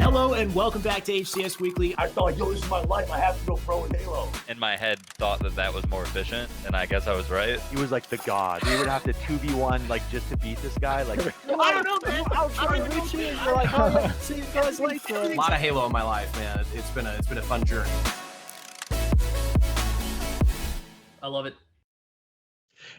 Hello and welcome back to HCS Weekly. I thought, yo, this is my life. I have to go pro in Halo. In my head, thought that was more efficient, and I guess I was right. He was like the god. We would have to 2v1 like just to beat this guy. Like I don't know, man. I'll try to reach in. You're like, oh, see you guys later. A lot of Halo in my life, man. It's been a fun journey. I love it.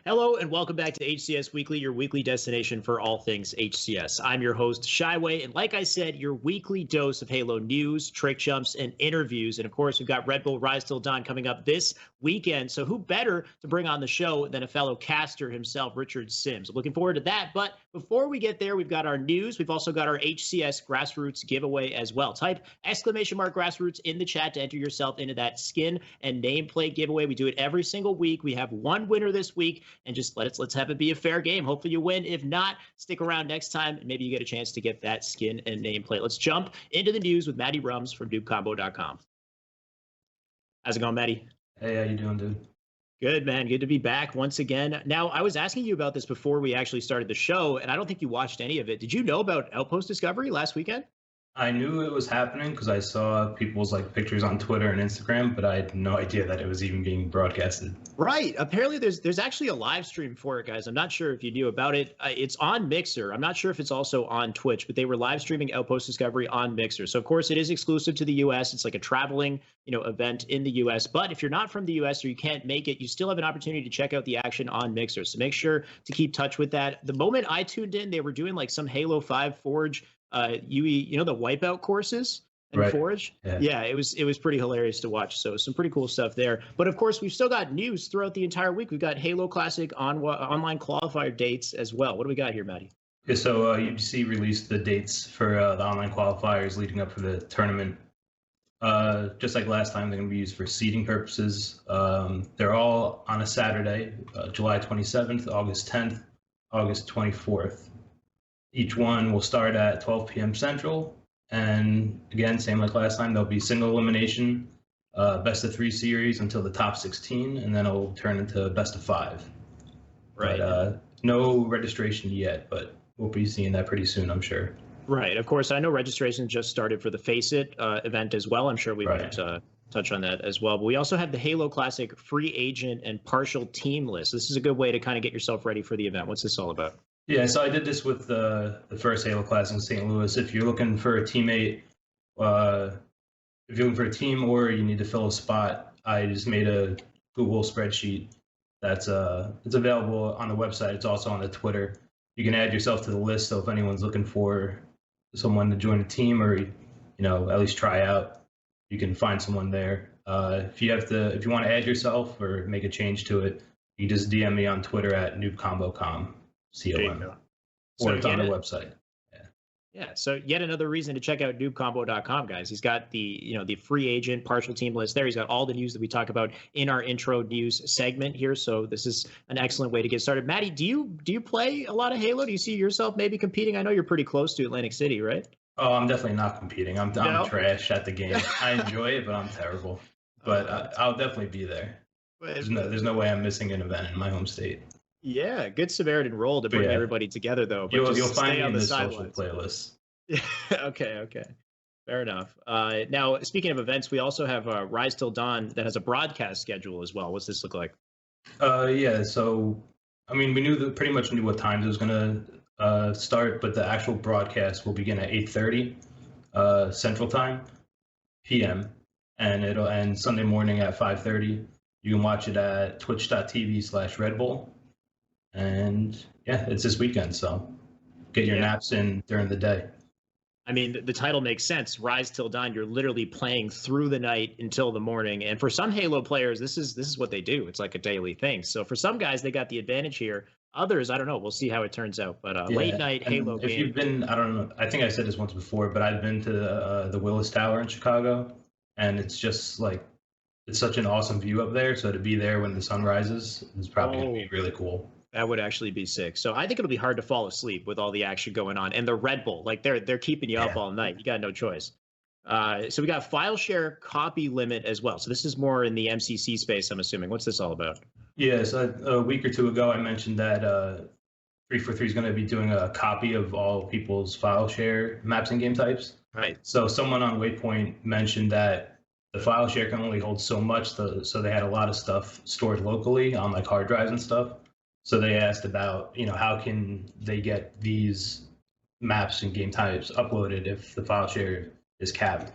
Hello and welcome back to HCS Weekly, your weekly destination for all things HCS. I'm your host, ShyWay, and like I said, your weekly dose of Halo news, trick jumps, and interviews. And of course, we've got Red Bull Rise Till Dawn coming up this weekend. So who better to bring on the show than a fellow caster himself, Richard Sims. Looking forward to that. But before we get there, we've got our news. We've also got our HCS Grassroots giveaway as well. Type !Grassroots in the chat to enter yourself into that skin and nameplate giveaway. We do it every single week. We have one winner this week, and just let's have it be a fair game. Hopefully you win. If not, stick around next time, and maybe you get a chance to get that skin and nameplate. Let's jump into the news with MattyRums from NoobCombo.com. How's it going, Matty? Hey, how you doing, dude? Good, man. Good to be back once again. Now, I was asking you about this before we actually started the show, and I don't think you watched any of it. Did you know about Outpost Discovery last weekend? I knew it was happening because I saw people's pictures on Twitter and Instagram, but I had no idea that it was even being broadcasted. Right. Apparently, there's actually a live stream for it, guys. I'm not sure if you knew about it. It's on Mixer. I'm not sure if it's also on Twitch, but they were live streaming Outpost Discovery on Mixer. So, of course, it is exclusive to the U.S. It's like a traveling, event in the U.S. But if you're not from the U.S. or you can't make it, you still have an opportunity to check out the action on Mixer. So make sure to keep touch with that. The moment I tuned in, they were doing some Halo 5 Forge UE, the wipeout courses and right. Forge. Yeah, it was pretty hilarious to watch. So some pretty cool stuff there. But of course, we've still got news throughout the entire week. We've got Halo Classic online qualifier dates as well. What do we got here, Matty? Yeah, so UBC released the dates for the online qualifiers leading up for the tournament. Just like last time, they're going to be used for seeding purposes. They're all on a Saturday, July 27th, August 10th, August 24th. Each one will start at 12 p.m. Central. And again, same like last time, there'll be single elimination, best of 3 series until the top 16, and then it'll turn into best of 5. Right. But, no registration yet, but we'll be seeing that pretty soon, I'm sure. Right. Of course, I know registration just started for the Face It event as well. I'm sure we might touch on that as well. But we also have the Halo Classic free agent and partial team list. This is a good way to kind of get yourself ready for the event. What's this all about? Yeah, so I did this with the first Halo Classic in St. Louis. If you're looking for a teammate, if you're looking for a team or you need to fill a spot, I just made a Google spreadsheet that's it's available on the website. It's also on the Twitter. You can add yourself to the list, so if anyone's looking for someone to join a team or at least try out, you can find someone there. If you want to add yourself or make a change to it, you just DM me on Twitter at noobcombo.com. COM. Or it's on the website. Yeah, so yet another reason to check out noobcombo.com, guys. He's got the free agent partial team list there. He's got all the news that we talk about in our intro news segment here. So this is an excellent way to get started. Matty, do you play a lot of Halo? Do you see yourself maybe competing? I know you're pretty close to Atlantic City, right? Oh, I'm definitely not competing. I'm trash at the game. I enjoy it, but I'm terrible. But I'll definitely be there. There's no way I'm missing an event in my home state. Yeah, good Samaritan role to bring everybody together, though. But you'll find me on the social playlist. Okay. Fair enough. Now, speaking of events, we also have Rise Till Dawn that has a broadcast schedule as well. What's this look like? Yeah, so, we pretty much knew what times it was going to start, but the actual broadcast will begin at 8:30 Central Time, p.m., and it'll end Sunday morning at 5:30. You can watch it at twitch.tv/Red Bull. And yeah, it's this weekend, so get your naps in during the day. I mean, the title makes sense. Rise Till Dawn. You're literally playing through the night until the morning. And for some Halo players, this is what they do. It's like a daily thing. So for some guys, they got the advantage here. Others, I don't know. We'll see how it turns out. But late night Halo game. If you've been, I don't know. I think I said this once before, but I've been to the Willis Tower in Chicago, and it's just it's such an awesome view up there. So to be there when the sun rises is probably going to be really cool. That would actually be sick. So I think it'll be hard to fall asleep with all the action going on. And the Red Bull, they're keeping you up all night. You got no choice. So we got file share copy limit as well. So this is more in the MCC space, I'm assuming. What's this all about? Yeah, so a week or two ago, I mentioned that 343 is going to be doing a copy of all people's file share maps and game types. Right. So someone on Waypoint mentioned that the file share can only hold so much, so they had a lot of stuff stored locally on like hard drives and stuff. So they asked about, how can they get these maps and game types uploaded if the file share is capped?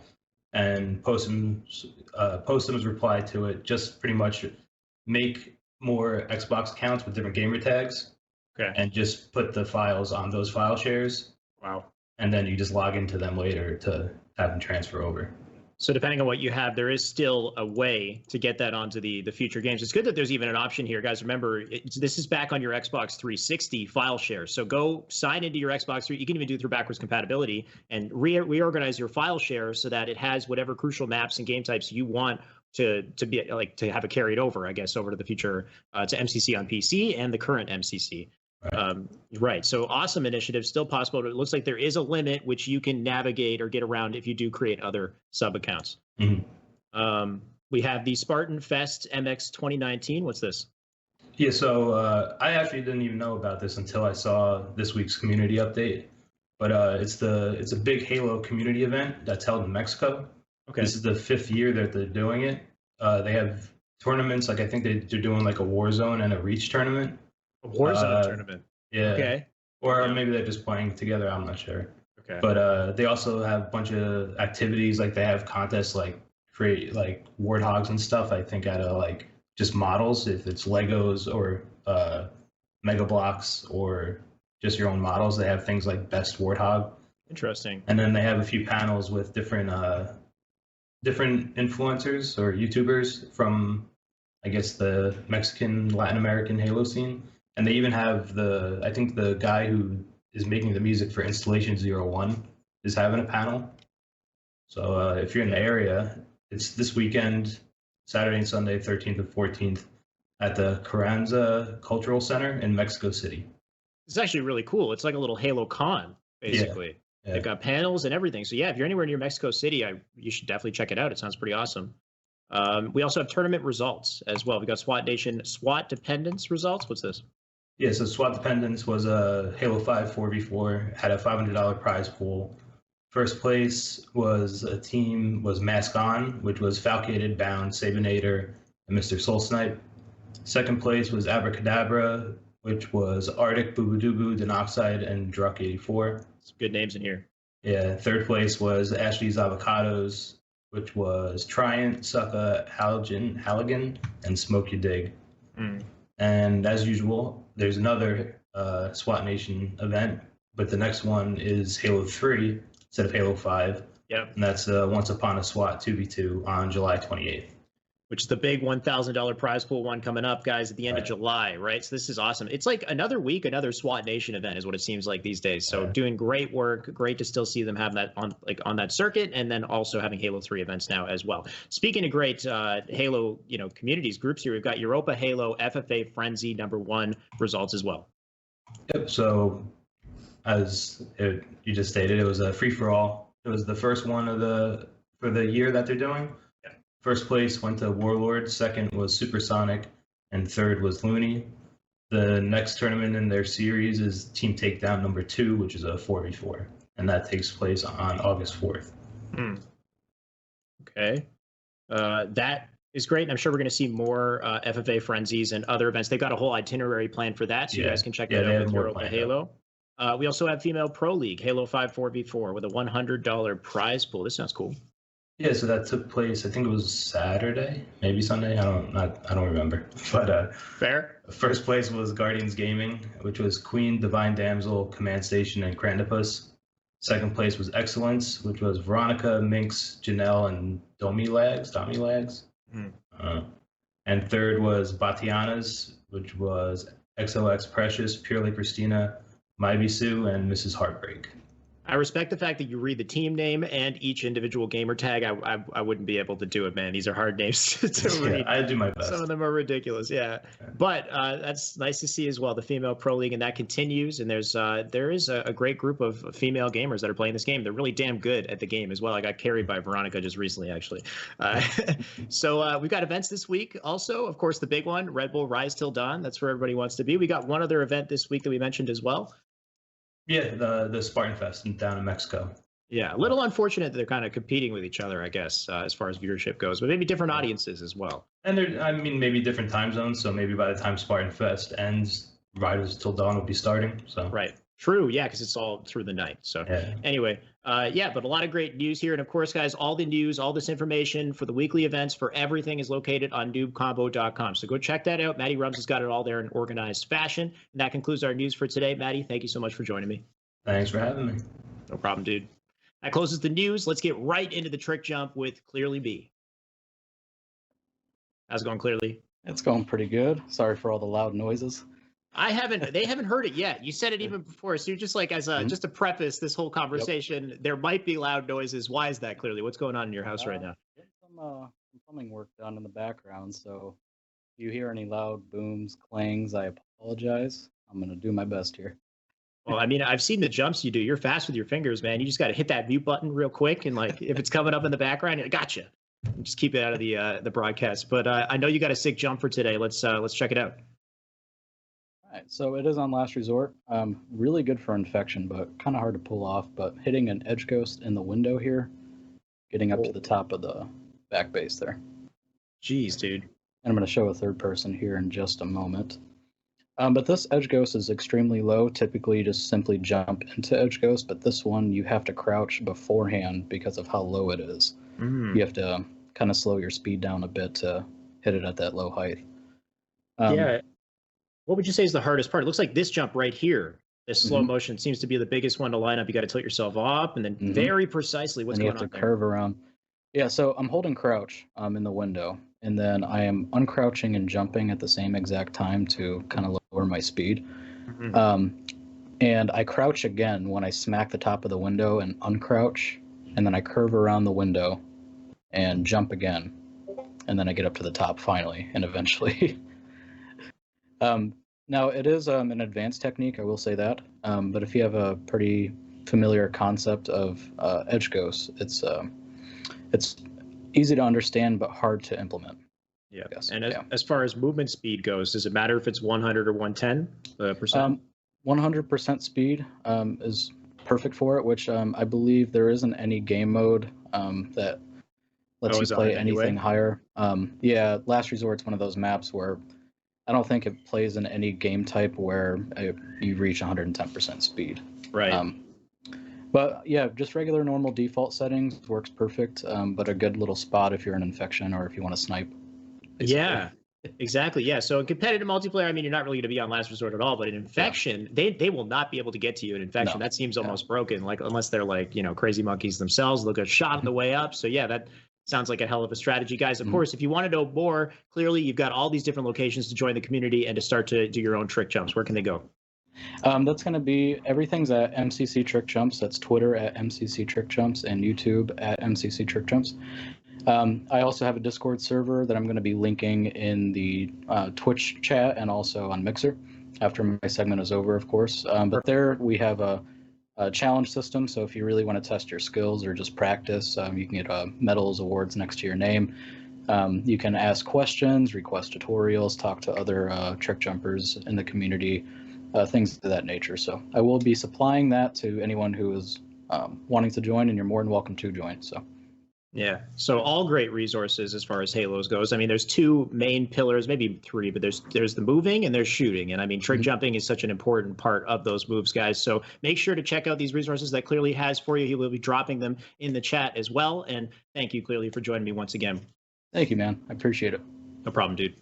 And Postum's reply to it just pretty much make more Xbox accounts with different gamer tags, and just put the files on those file shares. Wow. And then you just log into them later to have them transfer over. So depending on what you have, there is still a way to get that onto the future games. It's good that there's even an option here. Guys, remember, this is back on your Xbox 360 file share. So go sign into your Xbox 3. You can even do it through backwards compatibility and reorganize your file share so that it has whatever crucial maps and game types you want to be like to have it carried over, I guess, over to the future to MCC on PC and the current MCC. Right. So awesome initiative, still possible. But it looks like there is a limit which you can navigate or get around if you do create other sub accounts. Mm-hmm. We have the Spartan Fest MX 2019. What's this? Yeah, so I actually didn't even know about this until I saw this week's community update. But it's a big Halo community event that's held in Mexico. Okay. This is the 5th year that they're doing it. They have tournaments, like I think they're doing like a Warzone and a Reach tournament. A Warzone tournament. Yeah. Okay. Or maybe they're just playing together. I'm not sure. Okay. But they also have a bunch of activities. Like they have contests like create like warthogs and stuff. I think out of like just models, if it's Legos or Mega Blocks or just your own models. They have things like Best Warthog. Interesting. And then they have a few panels with different influencers or YouTubers from, I guess, the Mexican, Latin American Halo scene. And they even have I think the guy who is making the music for Installation 01 is having a panel. So if you're in the area, it's this weekend, Saturday and Sunday, 13th and 14th, at the Carranza Cultural Center in Mexico City. It's actually really cool. It's like a little Halo Con, basically. Yeah. They've got panels and everything. So yeah, if you're anywhere near Mexico City, you should definitely check it out. It sounds pretty awesome. We also have tournament results as well. We got SWAT Nation SWAT Dependence results. What's this? Yeah, so SWAT Dependence was a Halo 5 4v4, had a $500 prize pool. First place was Mask On, which was Falcated, Bound, Sabinator, and Mr. Soul Snipe. Second place was Abracadabra, which was Arctic, Boobadooboo, Denoxide, and Druck 84. Some good names in here. Yeah, third place was Ashley's Avocados, which was Triant, Sucka, Halligan, and Smoke You Dig. And as usual, there's another SWAT Nation event, but the next one is Halo 3 instead of Halo 5. Yep. And that's Once Upon a SWAT 2v2 on July 28th. Which is the big $1,000 prize pool one coming up, guys, at the end of July, right? So this is awesome. It's like another week, another SWAT Nation event is what it seems like these days. So doing great work. Great to still see them have that on that circuit, and then also having Halo 3 events now as well. Speaking of great Halo, communities, groups here, we've got Europa Halo FFA Frenzy #1 results as well. Yep. So you just stated, it was a free-for-all. It was the first one for the year that they're doing. First place went to Warlord, second was Supersonic, and third was Looney. The next tournament in their series is Team Takedown #2, which is a 4v4, and that takes place on August 4th. Okay. That is great, and I'm sure we're going to see more FFA Frenzies and other events. They've got a whole itinerary plan for that, so you guys can check that out with Europa Halo. We also have Female Pro League, Halo 5 4v4, with a $100 prize pool. This sounds cool. Yeah, so that took place, I think it was Saturday, maybe Sunday. I don't remember. But fair. First place was Guardians Gaming, which was Queen, Divine Damsel, Command Station, and Crandipus. Second place was Excellence, which was Veronica, Minx, Janelle, and Domi Lags. And third was Batiana's, which was XOX Precious, Purely Christina, Mybi Sue, and Mrs. Heartbreak. I respect the fact that you read the team name and each individual gamer tag. I wouldn't be able to do it, man. These are hard names to read. I do my best. Some of them are ridiculous, yeah. But that's nice to see as well. The female pro league, and that continues. And there is a great group of female gamers that are playing this game. They're really damn good at the game as well. I got carried by Veronica just recently, actually. So we've got events this week. Also, of course, the big one, Red Bull Rise Till Dawn. That's where everybody wants to be. We got one other event this week that we mentioned as well. Yeah, the Spartan Fest down in Mexico. Yeah, a little unfortunate that they're kind of competing with each other, I guess, as far as viewership goes, but maybe different audiences as well. And maybe different time zones. So maybe by the time Spartan Fest ends, Riders Till Dawn will be starting. So right. True, yeah, because it's all through the night. So anyway, but a lot of great news here. And of course, guys, all the news, all this information for the weekly events, for everything is located on noobcombo.com. So go check that out. MattyRums has got it all there in organized fashion. And that concludes our news for today. Matty, thank you so much for joining me. Thanks for having me. No problem, dude. That closes the news. Let's get right into the trick jump with ClearlyMe. How's it going, Clearly? It's going pretty good. Sorry for all the loud noises. They haven't heard it yet. You said it even before. So you're just like, just to preface this whole conversation, There might be loud noises. Why is that, Clearly? What's going on in your house right now? Some plumbing work done in the background. So if you hear any loud booms, clangs, I apologize. I'm going to do my best here. Well, I mean, I've seen the jumps you do. You're fast with your fingers, man. You just got to hit that mute button real quick. And like, if it's coming up in the background, gotcha. Just keep it out of the broadcast. But I know you got a sick jump for today. Let's check it out. All right, so it is on last resort. Really good for infection, but kind of hard to pull off. But hitting an edge ghost in the window here, getting up to the top of the back base there. Jeez, dude. And I'm going to show a third person here in just a moment. But this edge ghost is extremely low. Typically, you just simply jump into edge ghost, but this one you have to crouch beforehand because of how low it is. You have to kind of slow your speed down a bit to hit it at that low height. Yeah. What would you say is the hardest part? It looks like this jump right here. This slow motion seems to be the biggest one to line up. You got to tilt yourself up and then very precisely what's going on there. You have to curve around. Yeah, so I'm holding crouch in the window, and then I am uncrouching and jumping at the same exact time to kind of lower my speed. And I crouch again when I smack the top of the window and uncrouch, and then I curve around the window and jump again, and then I get up to the top finally and eventually. Now, it is an advanced technique, I will say that, but if you have a pretty familiar concept of edge ghosts, it's easy to understand but hard to implement. Yeah. And as far as movement speed goes, does it matter if it's 100 or 110 percent? 100% speed is perfect for it, which I believe there isn't any game mode that lets you play anything higher. Yeah, Last Resort's one of those maps where I don't think it plays in any game type where you reach 110% speed. Right. But yeah, just regular normal default settings works perfect, but a good little spot if you're an infection or if you want to snipe. Basically. Yeah, exactly. Yeah. So in competitive multiplayer, I mean, you're not really going to be on last resort at all, but in infection, they will not be able to get to you in infection. No. That seems almost broken, like unless they're like, crazy monkeys themselves, they'll get shot on the way up. So yeah, that sounds like a hell of a strategy, guys. Of course, if you want to know more, clearly you've got all these different locations to join the community and to start to do your own trick jumps. Where can they go? That's going to be, everything's at MCC Trick Jumps. That's Twitter at MCC Trick Jumps and YouTube at MCC Trick Jumps. I also have a Discord server that I'm going to be linking in the Twitch chat and also on Mixer after my segment is over, of course. But there we have a challenge system. So if you really want to test your skills or just practice, you can get medals, awards next to your name. You can ask questions, request tutorials, talk to other trick jumpers in the community. Things of that nature. So I will be supplying that to anyone who is wanting to join, and you're more than welcome to join. So, yeah. So all great resources as far as Halos goes. I mean, there's two main pillars, maybe three, but there's the moving and there's shooting. And I mean, trick jumping is such an important part of those moves, guys. So make sure to check out these resources that Clearly has for you. He will be dropping them in the chat as well. And thank you, Clearly, for joining me once again. Thank you, man. I appreciate it. No problem, dude.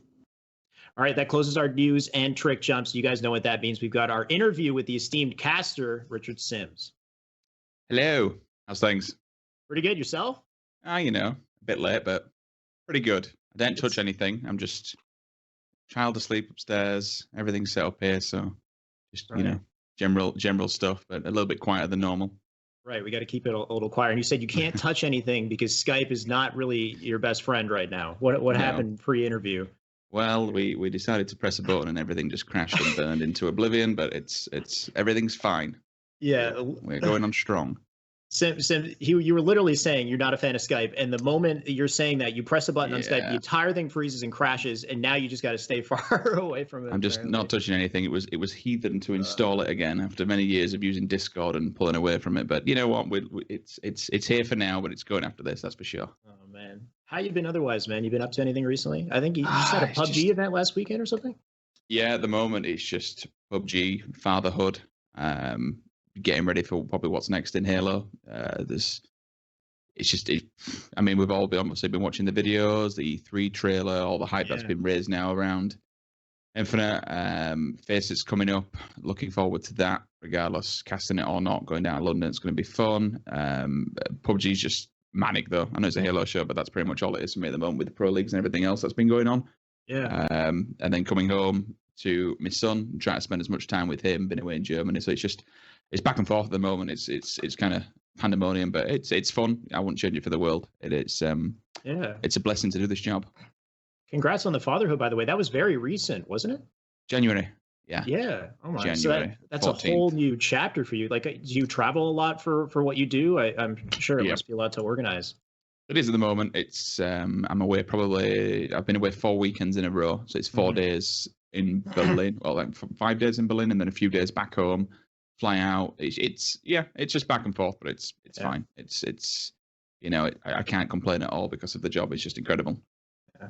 All right, that closes our news and trick jumps. You guys know what that means. We've got our interview with the esteemed caster, Richard Sims. Hello. How's things? Pretty good. Yourself? A bit late, but pretty good. I didn't touch anything. I'm just child asleep upstairs. Everything's set up here, so just, general stuff, but a little bit quieter than normal. Right. We got to keep it a little quiet. And you said you can't touch anything because Skype is not really your best friend right now. What No. happened pre-interview? Well, we decided to press a button and everything just crashed and burned into oblivion, but it's everything's fine. Yeah. We're going on strong. Sim, you were literally saying you're not a fan of Skype, and the moment you're saying that, you press a button on Skype, the entire thing freezes and crashes, and now you just got to stay far away from it. I'm just not touching anything. It was heathen to install it again after many years of using Discord and pulling away from it. But you know what? It's here for now, but it's going after this. That's for sure. Oh man, how you been otherwise, man? You been up to anything recently? I think you just had a PUBG event last weekend or something. Yeah, at the moment it's just PUBG, fatherhood. Getting ready for probably what's next in Halo. I mean, we've all obviously been watching the videos, the E3 trailer, all the hype that's been raised now around Infinite. Faces coming up, looking forward to that, regardless, casting it or not, going down to London, it's going to be fun. PUBG's just manic though. I know it's a Halo show, but that's pretty much all it is for me at the moment with the pro leagues and everything else that's been going on. Yeah. And then coming home to my son, trying to spend as much time with him, been away in Germany, so it's back and forth at the moment. It's kind of pandemonium, but it's fun. I wouldn't change it for the world. It's a blessing to do this job. Congrats on the fatherhood, by the way. That was very recent, wasn't it? January. Yeah. Yeah. Oh my. January, so that's 14th. A whole new chapter for you. Like, do you travel a lot for what you do? I'm sure it must be a lot to organize. It is at the moment. It's I'm away probably. I've been away 4 weekends in a row, so it's 4 days in Berlin. Well, like 5 days in Berlin, and then a few days back home. Fly out. It's just back and forth, but it's fine. It's I can't complain at all because of the job. It's just incredible. Yeah.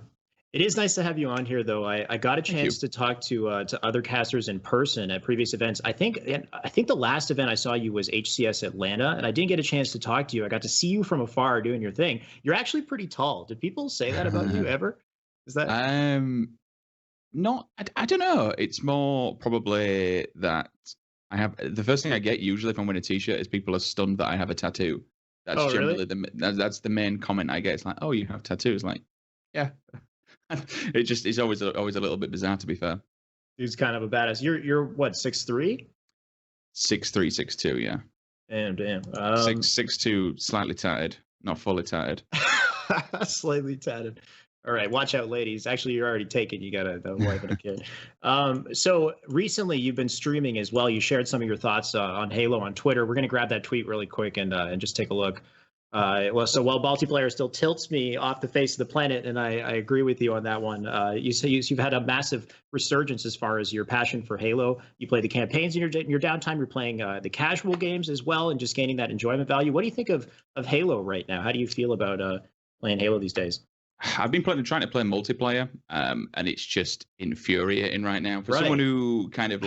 It is nice to have you on here, though. I got a chance to talk to other casters in person at previous events. I think the last event I saw you was HCS Atlanta, and I didn't get a chance to talk to you. I got to see you from afar doing your thing. You're actually pretty tall. Did people say that about you ever? Is that not? I don't know. It's more probably that. I have the first thing I get usually if I'm wearing a t-shirt is people are stunned that I have a tattoo. That's generally that's the main comment I get. It's like, oh, you have tattoos? Like, yeah. It's always a little bit bizarre, to be fair. He's kind of a badass. You're what, 6'3"? 6'3", 6'2", yeah. Damn. 6'2", slightly tatted, not fully tatted. Slightly tatted. All right, watch out, ladies. Actually, you're already taken. You got a wife and a kid. So recently, you've been streaming as well. You shared some of your thoughts on Halo on Twitter. We're going to grab that tweet really quick and just take a look. While multiplayer still tilts me off the face of the planet, and I agree with you on that one. You say you've had a massive resurgence as far as your passion for Halo. You play the campaigns in your downtime. You're playing the casual games as well, and just gaining that enjoyment value. What do you think of Halo right now? How do you feel about playing Halo these days? I've been trying to play multiplayer, and it's just infuriating right now for someone who kind of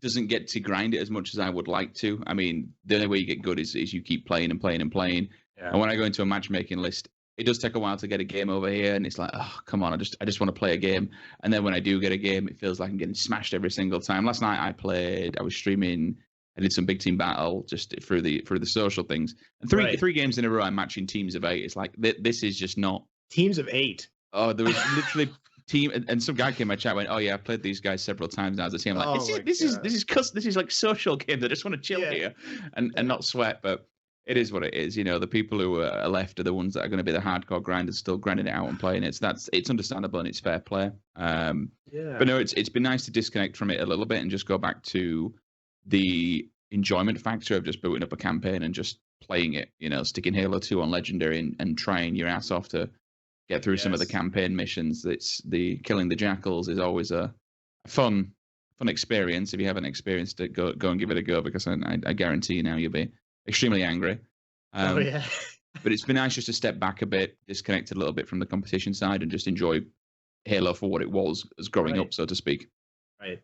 doesn't get to grind it as much as I would like to. I mean, the only way you get good is you keep playing and playing and playing. Yeah. And when I go into a matchmaking list, it does take a while to get a game over here, and it's like, oh, come on, I just want to play a game. And then when I do get a game, it feels like I'm getting smashed every single time. Last night I was streaming. I did some big team battle just through the social things. And three games in a row, I'm matching teams of 8. It's like this is just not. Teams of 8. Oh, there was literally team, and some guy came in my chat went, "Oh yeah, I've played these guys several times now as a team." I'm like, this is like social game. I just want to chill here and not sweat. But it is what it is. You know, the people who are left are the ones that are going to be the hardcore grinders, still grinding it out and playing it. So it's understandable and it's fair play. But no, it's been nice to disconnect from it a little bit and just go back to the enjoyment factor of just booting up a campaign and just playing it. You know, sticking Halo 2 on Legendary and trying your ass off to get through some of the campaign missions. It's the killing the jackals is always a fun experience. If you haven't experienced it, go and give it a go, because I guarantee you now you'll be extremely angry. But it's been nice just to step back a bit, disconnect a little bit from the competition side, and just enjoy Halo for what it was as growing up, so to speak. Right.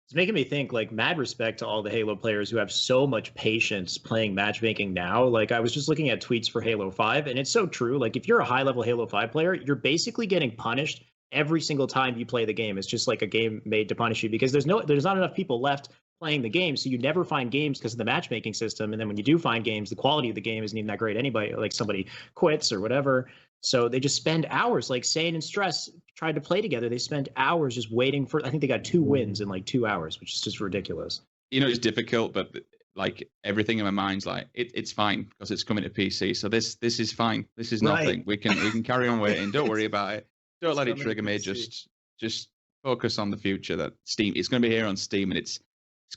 It's making me think, like, mad respect to all the Halo players who have so much patience playing matchmaking now. Like, I was just looking at tweets for Halo 5, and it's so true. Like, if you're a high-level Halo 5 player, you're basically getting punished every single time you play the game. It's just like a game made to punish you, because there's not enough people left playing the game, so you never find games because of the matchmaking system. And then when you do find games, the quality of the game isn't even that great anybody. Like, somebody quits or whatever. So they just spend hours, like Sane and Stress tried to play together. They spent hours just waiting for, I think they got 2 wins in like 2 hours, which is just ridiculous. You know, it's difficult, but like everything in my mind's like it's fine because it's coming to PC. So this is fine. This is nothing. We can carry on waiting. Don't worry about it. Don't let it trigger me. Just focus on the future. That Steam. It's going to be here on Steam, and it's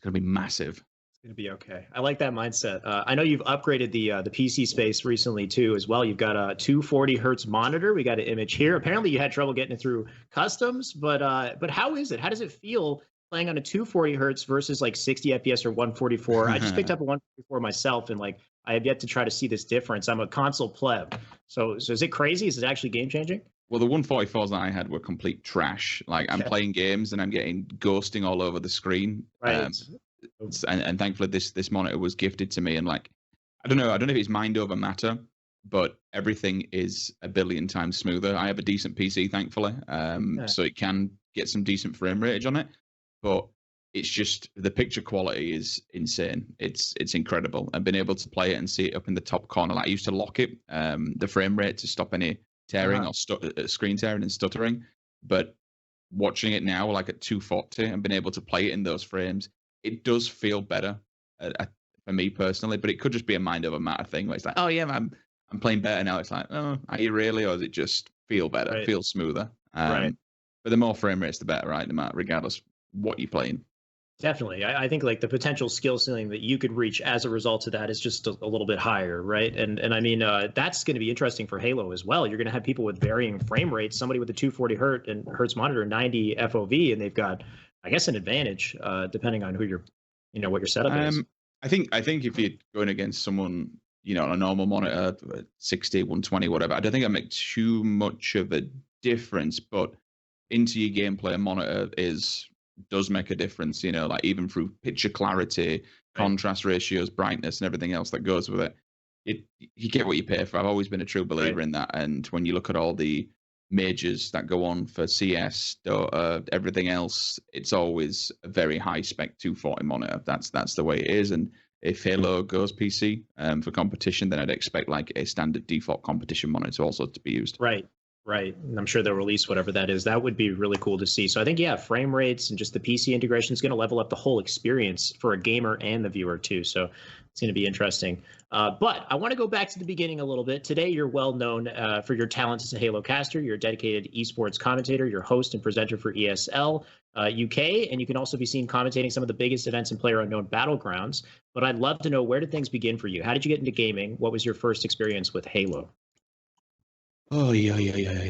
going to be massive. Gonna be okay. I like that mindset. I know you've upgraded the PC space recently too, as well. You've got a 240 hertz monitor. We got an image here. Apparently, you had trouble getting it through customs, but how is it? How does it feel playing on a 240 hertz versus like 60 FPS or 144? I just picked up a 144 myself, and like I have yet to try to see this difference. I'm a console pleb, so is it crazy? Is it actually game changing? Well, the 144s that I had were complete trash. Like I'm playing games and I'm getting ghosting all over the screen. Right. And thankfully this monitor was gifted to me, and like I don't know if it's mind over matter, but everything is a billion times smoother. I have a decent PC, thankfully, so it can get some decent frame ratage on it, but it's just the picture quality is insane. It's incredible. I've been able to play it and see it up in the top corner. Like I used to lock it, the frame rate, to stop any tearing or screen tearing and stuttering, but watching it now like at 240 and being able to play it in those frames, it does feel better for me personally, but it could just be a mind over matter thing where it's like, oh yeah, I'm playing better now. It's like, oh, are you really? Or does it just feel better, feel smoother? But the more frame rates, the better, right? No matter, regardless what you're playing. Definitely. I think like the potential skill ceiling that you could reach as a result of that is just a little bit higher, right? And I mean, that's going to be interesting for Halo as well. You're going to have people with varying frame rates, somebody with a 240 hertz monitor, 90 FOV, and they've got, I guess, an advantage depending on who you're, what your setup is. I think if you're going against someone, on a normal monitor, 60, 120, whatever, I don't think I make too much of a difference. But into your gameplay, a monitor does make a difference. Like even through picture clarity, contrast ratios, brightness, and everything else that goes with it. You get what you pay for. I've always been a true believer in that. And when you look at all the majors that go on for CS, everything else, it's always a very high spec 240 monitor. That's the way it is. And if Halo goes PC for competition, then I'd expect like a standard default competition monitor also to be used. Right. And I'm sure they'll release whatever that is. That would be really cool to see. So I think, frame rates and just the PC integration is going to level up the whole experience for a gamer and the viewer too. So it's going to be interesting. But I want to go back to the beginning a little bit. Today, you're well known for your talents as a Halo caster. You're a dedicated esports commentator. You're host and presenter for ESL UK, and you can also be seen commentating some of the biggest events in PlayerUnknown Battlegrounds. But I'd love to know, where did things begin for you? How did you get into gaming? What was your first experience with Halo? Oh, yeah. Let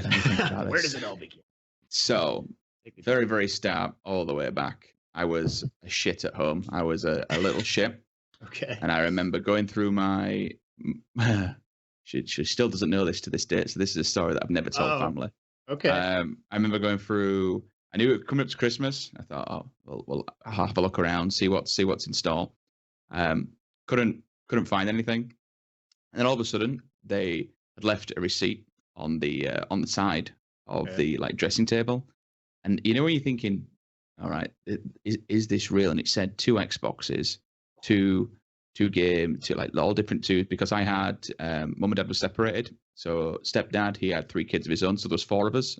me think about this. Where does it all begin? So, very, very start, all the way back, I was a shit at home. I was a little shit. Okay. And I remember going through my... she still doesn't know this to this day, so this is a story that I've never told family. Okay. I remember going through... I knew it would come up to Christmas. I thought, well, I'll have a look around, see what's in store. Couldn't find anything. And then all of a sudden, they had left a receipt on the side of the like dressing table, and when you're thinking, all right, is this real? And it said 2 Xboxes, two game, two like all different twos, because I had mum and dad were separated, so stepdad, he had 3 kids of his own, so there's 4 of us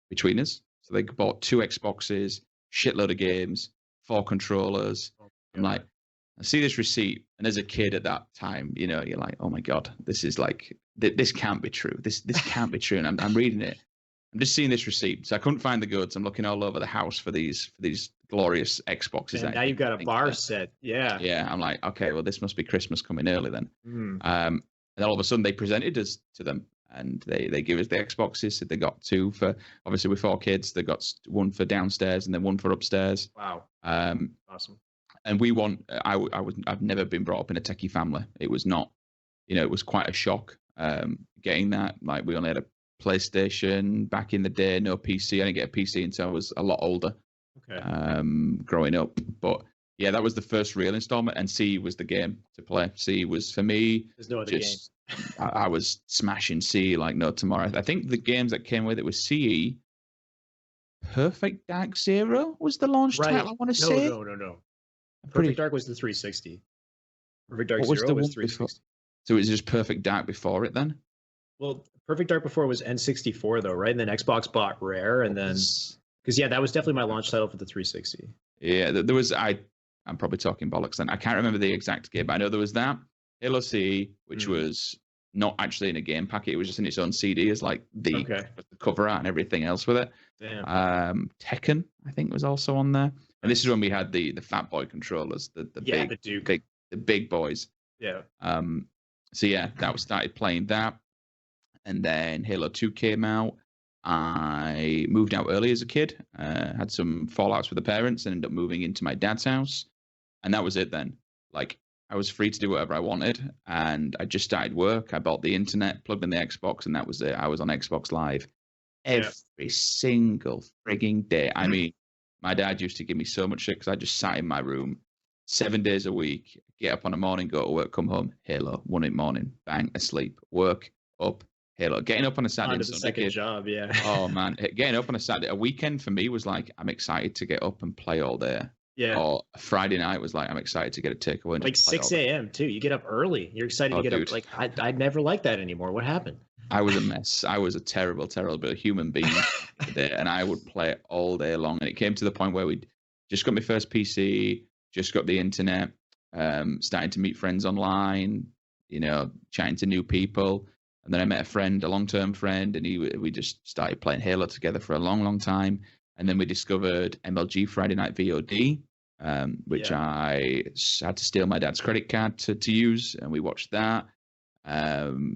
between us. So they bought 2 Xboxes, shitload of games, 4 controllers. I'm like, I see this receipt, and as a kid at that time, you're like, oh my god, this is like, this can't be true. This can't be true. And I'm reading it. I'm just seeing this receipt. So I couldn't find the goods. I'm looking all over the house for these glorious Xboxes. And now you've got a bar set. Yeah. Yeah. I'm like, okay, well, this must be Christmas coming early then. And then all of a sudden they presented us to them, and they give us the Xboxes. So they got 2 for, obviously with 4 kids, they got 1 for downstairs and then 1 for upstairs. Wow. Awesome. And I've never been brought up in a techie family. It was not, it was quite a shock getting that. Like, we only had a PlayStation back in the day, no PC. I didn't get a PC until I was a lot older. Okay. Growing up. But yeah, that was the first real installment, and C was the game to play. C was for me. There's no other game. I was smashing C like no tomorrow. I think the games that came with it was CE. Perfect Dark Zero was the launch title, I want to say. No. Perfect Dark was the 360. Perfect Dark Zero was 360. Before? So it was just Perfect Dark before it then? Well, Perfect Dark before was N64 though, right? And then Xbox bought Rare, and then because that was definitely my launch title for the 360. Yeah, there was I'm probably talking bollocks then. I can't remember the exact game, but I know there was that. Halo C, which was not actually in a game packet. It was just in its own CD as like the cover art and everything else with it. Damn. Tekken, I think, was also on there. And this is when we had the Fat Boy controllers, the big boys. Yeah. So yeah, that was started playing that. And then Halo 2 came out. I moved out early as a kid, had some fallouts with the parents, and ended up moving into my dad's house. And that was it then. Like, I was free to do whatever I wanted, and I just started work. I bought the internet, plugged in the Xbox, and that was it. I was on Xbox Live every single frigging day. I mean, my dad used to give me so much shit because I just sat in my room 7 days a week, get up on a morning, go to work, come home, Halo, 1 in the morning, bang, asleep, work, up, Halo. Getting up on a Saturday and Sunday. Second job, yeah. Oh, man. Getting up on a Saturday, a weekend for me was like, I'm excited to get up and play all day. Yeah. Or a Friday night was like, I'm excited to get a takeaway. And like 6 a.m. too. You get up early. You're excited to get up. Like, I never like that anymore. What happened? I was a mess. I was a terrible, terrible human being there, and I would play all day long. And it came to the point where we just got my first PC, just got the internet, started to meet friends online, you know, chatting to new people. And then I met a friend, a long-term friend, and we just started playing Halo together for a long, long time. And then we discovered MLG Friday Night VOD, which I had to steal my dad's credit card to use, and we watched that.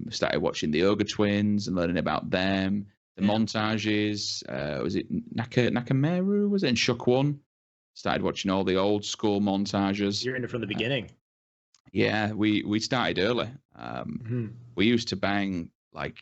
Started watching the Ogre Twins and learning about them. The montages, was it Nakameru? Was it in Shook 1? Started watching all the old school montages. You're in it from the beginning. Yeah, we started early. We used to bang like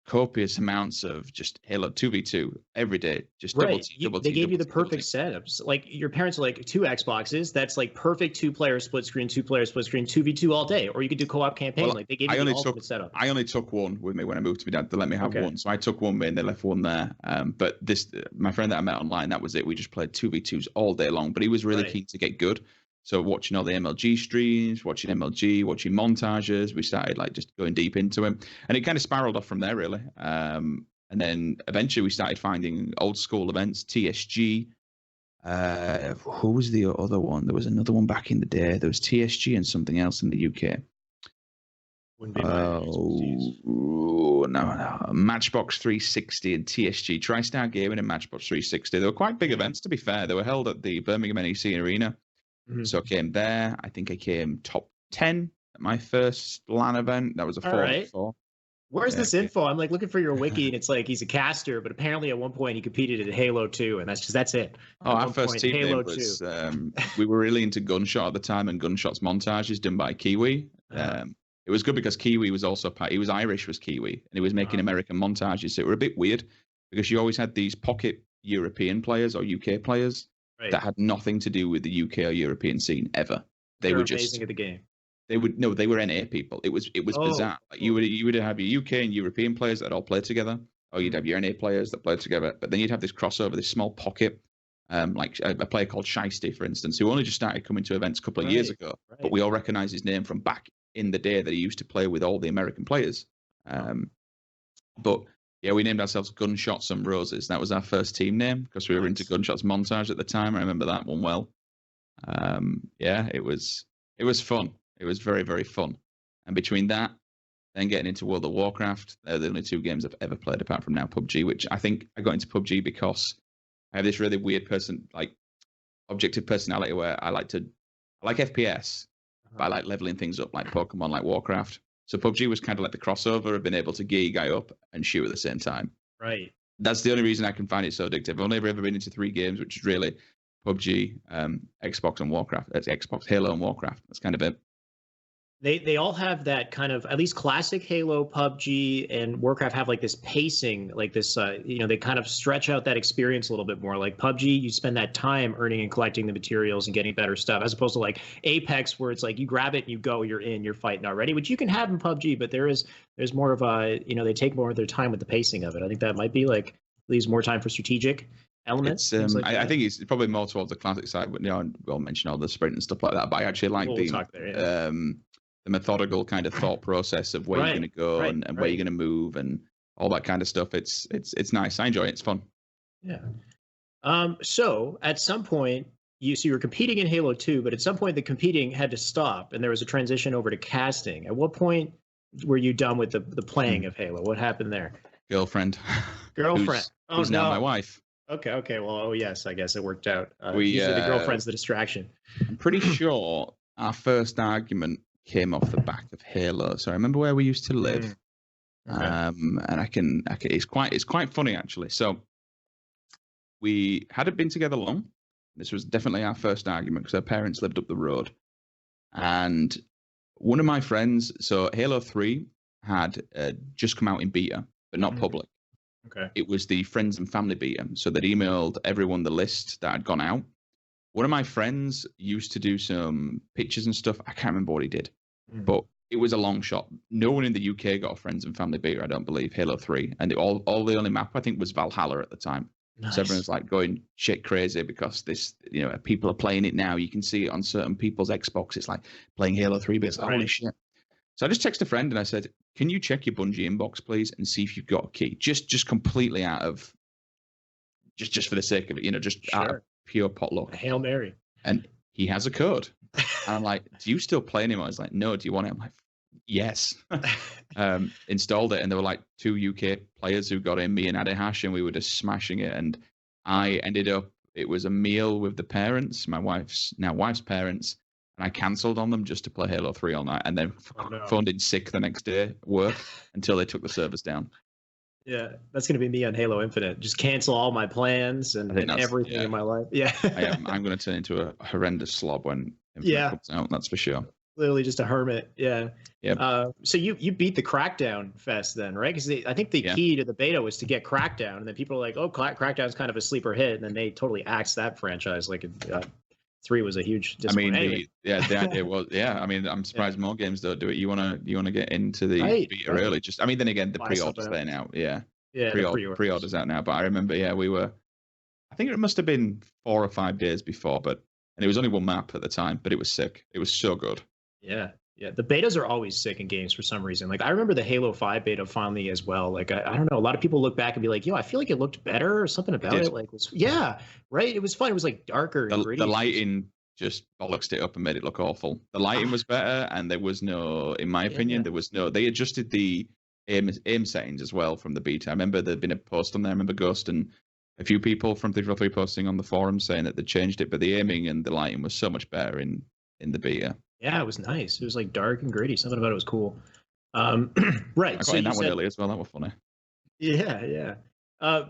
copious amounts of just Halo 2v2 every day. Just double team. They gave you the perfect setups. Like your parents are like 2 Xboxes. That's like perfect 2-player split screen, 2-player split screen, 2v2 all day. Or you could do co-op campaign. Well, like they gave you the ultimate setup. I only took one with me when I moved to my dad. They let me have one, so I took one with me and they left one there. But my friend that I met online, that was it. We just played 2v2s all day long. But he was really keen to get good. So watching all the MLG streams, watching MLG, watching montages, we started like just going deep into him, and it kind of spiraled off from there really. And then eventually we started finding old school events, TSG. Who was the other one? There was another one back in the day. There was TSG and something else in the UK. No. Matchbox 360 and TSG, TriStar Gaming and Matchbox 360. They were quite big events, to be fair. They were held at the Birmingham NEC Arena. So I came there. I think I came top 10 at my first LAN event. That was a 4-4. Where's this info? I'm like looking for your wiki, and it's like he's a caster, but apparently at one point he competed in Halo 2, and that's it. Oh, our first team Halo was, we were really into Gunshot at the time, and Gunshot's montages done by Kiwi. It was good because Kiwi was also he was Irish, was Kiwi, and he was making American montages. So it were a bit weird because you always had these pocket European players or UK players that had nothing to do with the UK or European scene ever. They were just amazing at the game. They were NA people. It was bizarre. Like you would have your UK and European players that all play together, or you'd have your NA players that play together. But then you'd have this crossover, this small pocket, like a player called ShyWay, for instance, who only just started coming to events a couple of years ago. But we all recognize his name from back in the day that he used to play with all the American players. But yeah, we named ourselves Gunshots and Roses. That was our first team name because we were into Gunshots montage at the time. I remember that one well. Yeah, it was fun. It was very, very fun. And between that, then getting into World of Warcraft, they're the only 2 games I've ever played apart from now PUBG, which I think I got into PUBG because I have this really weird objective personality where I like FPS, but I like leveling things up like Pokemon, like Warcraft. So PUBG was kind of like the crossover of being able to gear your guy up and shoot at the same time. Right. That's the only reason I can find it so addictive. I've only ever been into 3 games, which is really PUBG, Xbox, and Warcraft. It's Xbox, Halo, and Warcraft. That's kind of it. They all have that kind of, at least classic Halo, PUBG, and Warcraft have like this pacing, like this, they kind of stretch out that experience a little bit more. Like PUBG, you spend that time earning and collecting the materials and getting better stuff, as opposed to like Apex, where it's like you grab it and you go, you're in, you're fighting already, which you can have in PUBG, but there's more of a, they take more of their time with the pacing of it. I think that might be like leaves more time for strategic elements. I think it's probably more towards the classic side, but we'll mention all the sprint and stuff like that. But I actually like the methodical kind of thought process of where you're going to go and where you're going to move and all that kind of stuff. It's nice. I enjoy it. It's fun. Yeah. So at some point, you were competing in Halo 2, but at some point the competing had to stop, and there was a transition over to casting. At what point were you done with the playing of Halo? What happened there? Girlfriend. Girlfriend. Who's now my wife. Okay. Well, oh yes, I guess it worked out. We, usually the girlfriend's the distraction. I'm pretty sure our first argument came off the back of Halo. So I remember where we used to live. Okay. And I can it's quite funny actually. So we hadn't been together long. This was definitely our first argument because our parents lived up the road. And one of my friends, so Halo 3 had just come out in beta, but not public. Okay. It was the friends and family beta. So they'd emailed everyone the list that had gone out. One of my friends used to do some pictures and stuff. I can't remember what he did, but it was a long shot. No one in the UK got a friends and family beta, I don't believe, Halo 3. And all the only map, I think, was Valhalla at the time. Nice. So everyone's like going shit crazy because this, people are playing it now. You can see it on certain people's Xbox. It's like playing Halo 3 bits. Holy shit. So I just texted a friend and I said, can you check your Bungie inbox, please, and see if you've got a key? Just completely out of, just for the sake of it, just out of pure potluck. A Hail Mary. And he has a code. And I'm like, do you still play anymore? I was like, no, do you want it? I'm like, yes. Installed it, and there were like 2 UK players who got in, me and Adehash, and we were just smashing it. And I ended up, it was a meal with the parents, my wife's parents, and I cancelled on them just to play Halo 3 all night, and then phoned in sick the next day at work until they took the servers down. Yeah, that's going to be me on Halo Infinite. Just cancel all my plans and everything in my life. Yeah. I'm going to turn into a horrendous slob when Infinite comes out, that's for sure. Literally just a hermit. Yeah. Yep. So you beat the Crackdown fest then, right? Because I think the key to the beta was to get Crackdown, and then people are like, "Oh, Crackdown's kind of a sleeper hit," and then they totally axed that franchise. Like 3 was a huge disappointment. I mean, the idea was, I mean, I'm surprised more games don't do it. You wanna get into the beta early. Just, I mean, then again, the pre-order's there now. Yeah. Pre-order's out now. But I remember, we were. I think it must have been 4 or 5 days before, and it was only one map at the time, but it was sick. It was so good. Yeah. The betas are always sick in games for some reason. Like I remember the Halo 5 beta finally as well. Like I don't know, a lot of people look back and be like, "Yo, I feel like it looked better or something about it." Like right. It was fun. It was like darker and gritty. The lighting just bollocksed it up and made it look awful. The lighting was better, and there was no, in my opinion, they adjusted the aim settings as well from the beta. I remember there'd been a post on there. I remember Ghost and a few people from 343 posting on the forum saying that they changed it, but the aiming and the lighting was so much better in the beta. Yeah, it was nice. It was like dark and gritty. Something about it was cool. Right. I got in that one early as well. That was funny. Yeah.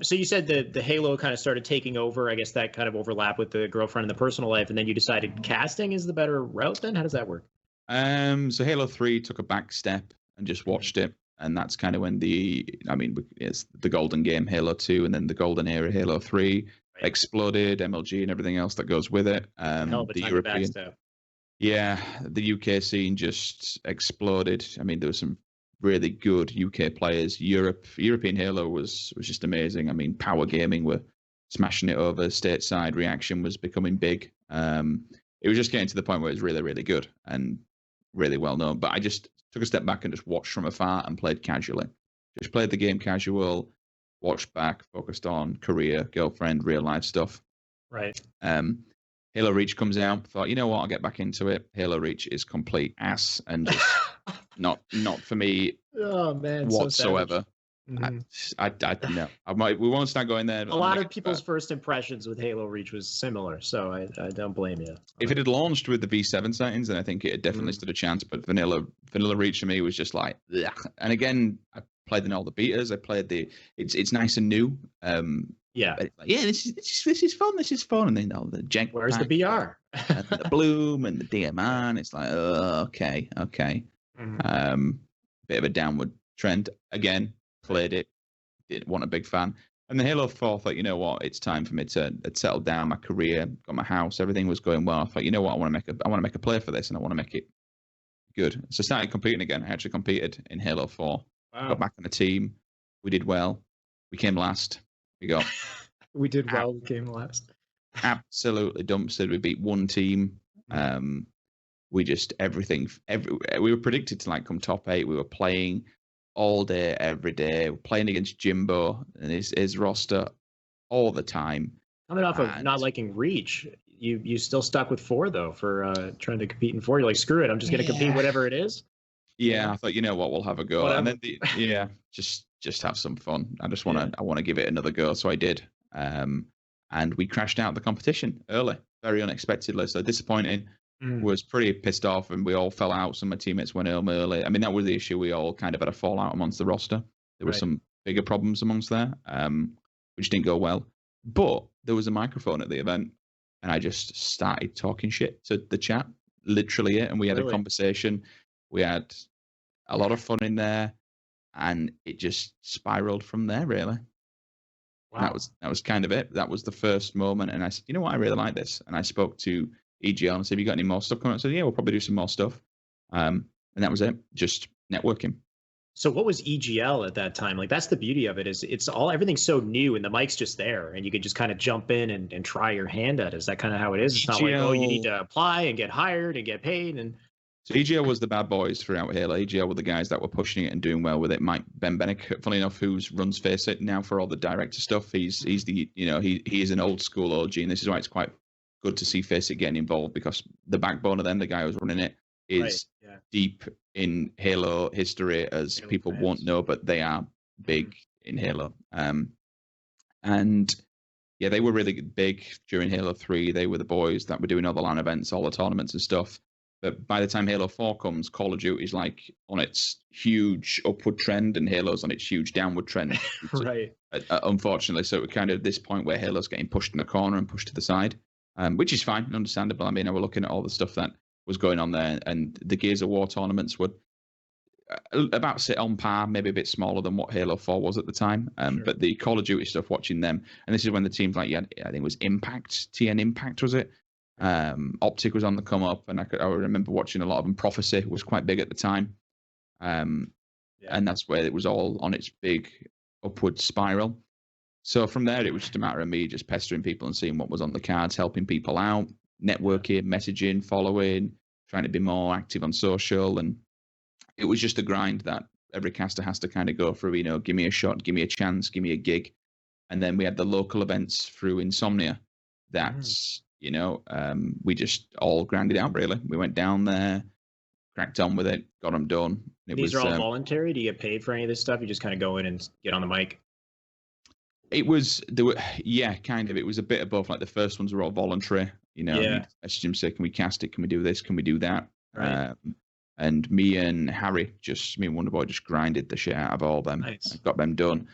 So you said the Halo kind of started taking over. I guess that kind of overlapped with the girlfriend and the personal life, and then you decided casting is the better route. Then how does that work? So Halo 3 took a back step and just watched it, and that's kind of when it's the golden game Halo 2, and then the golden era Halo 3 exploded, MLG and everything else that goes with it. The European. Yeah, the UK scene just exploded. I mean, there were some really good UK players. European Halo was just amazing. I mean, Power Gaming were smashing it over stateside. Reaction was becoming big. It was just getting to the point where it was really, really good and really well known. But I just took a step back and just watched from afar and played casually. Just played the game casual, watched back, focused on career, girlfriend, real life stuff. Right. Halo Reach comes out. Thought, you know what? I'll get back into it. Halo Reach is complete ass and just not for me. Oh man, whatsoever. So I don't know. We won't start going there. A lot of people's first impressions with Halo Reach was similar, so I don't blame you. If it had launched with the V7 settings, then I think it had definitely stood a chance. But Vanilla Reach for me was just like, ugh. And again, I played in all the betas. I played it's nice and new. This is fun. This is fun. And then the jank. Where's the BR? And the Bloom and the DMR. And it's like, oh, okay. Bit of a downward trend again. Played it. Wasn't a big fan. And then Halo 4, thought, you know what? It's time for me to settle down my career. Got my house. Everything was going well. I thought, you know what? I want to make a play for this, and I want to make it good. So I started competing again. I actually competed in Halo 4. Wow. Got back on the team. We did well. We came last. We did well. We came last. Absolutely dumpstered. We beat one team. We just we were predicted to come top 8. We were playing all day, every day. We're playing against Jimbo and his roster all the time. Coming off of not liking Reach, you still stuck with 4 though for trying to compete in 4. You're like, screw it, I'm just gonna compete whatever it is. Yeah, I thought, you know what, we'll have a go. Whatever. And then just have some fun. I want to give it another go, so I did. And we crashed out the competition early, very unexpectedly. So disappointing. Was pretty pissed off, and we all fell out. Some of my teammates went home early. I mean, that was the issue. We all kind of had a fallout amongst the roster. There were some bigger problems amongst there, which didn't go well. But there was a microphone at the event, and I just started talking shit to the chat, literally it. And we had a conversation. We had a lot of fun in there, and it just spiraled from there, really. Wow. That was kind of it. That was the first moment, and I said, you know what, I really like this. And I spoke to EGL and said, have you got any more stuff coming up? I said, yeah, we'll probably do some more stuff. And that was it, just networking. So what was EGL at that time? Like, that's the beauty of it, is everything's so new and the mic's just there and you could just kind of jump in and try your hand at it. Is that kind of how it is? It's not like, oh, you need to apply and get hired and get paid. And so EGL was the bad boys throughout Halo. EGL were the guys that were pushing it and doing well with it. Ben Bennick, funny enough, who runs Faceit now for all the director stuff. He's the, he is an old school OG, and this is why it's quite good to see Faceit getting involved, because the backbone of them, the guy who's running it, is deep in Halo history, as Halo people won't know, but they are big in Halo. And yeah, they were really big during Halo 3. They were the boys that were doing all the LAN events, all the tournaments and stuff. But by the time Halo 4 comes, Call of Duty is like on its huge upward trend, and Halo's on its huge downward trend. Right. Unfortunately, so we're kind of this point where Halo's getting pushed in the corner and pushed to the side. Which is fine, understandable. I mean, I was looking at all the stuff that was going on there, and the Gears of War tournaments would about sit on par, maybe a bit smaller than what Halo 4 was at the time. But the Call of Duty stuff, watching them, and this is when the teams like, I think it was Impact, TN Impact, was it? Optic was on the come up, and I remember watching a lot of them. Prophecy was quite big at the time. And that's where it was all on its big upward spiral. So from there, it was just a matter of me just pestering people and seeing what was on the cards, helping people out, networking, messaging, following, trying to be more active on social. And it was just a grind that every caster has to kind of go through, give me a shot, give me a chance, give me a gig. And then we had the local events through Insomnia that's, we just all grinded out, really. We went down there, cracked on with it, got them done. These are all voluntary? Do you get paid for any of this stuff? You just kind of go in and get on the mic? Kind of. It was a bit of both. Like the first ones were all voluntary. Message him, say, can we cast it? Can we do this? Can we do that? Right. And me and me and Wonderboy just grinded the shit out of all them. Nice. Got them done.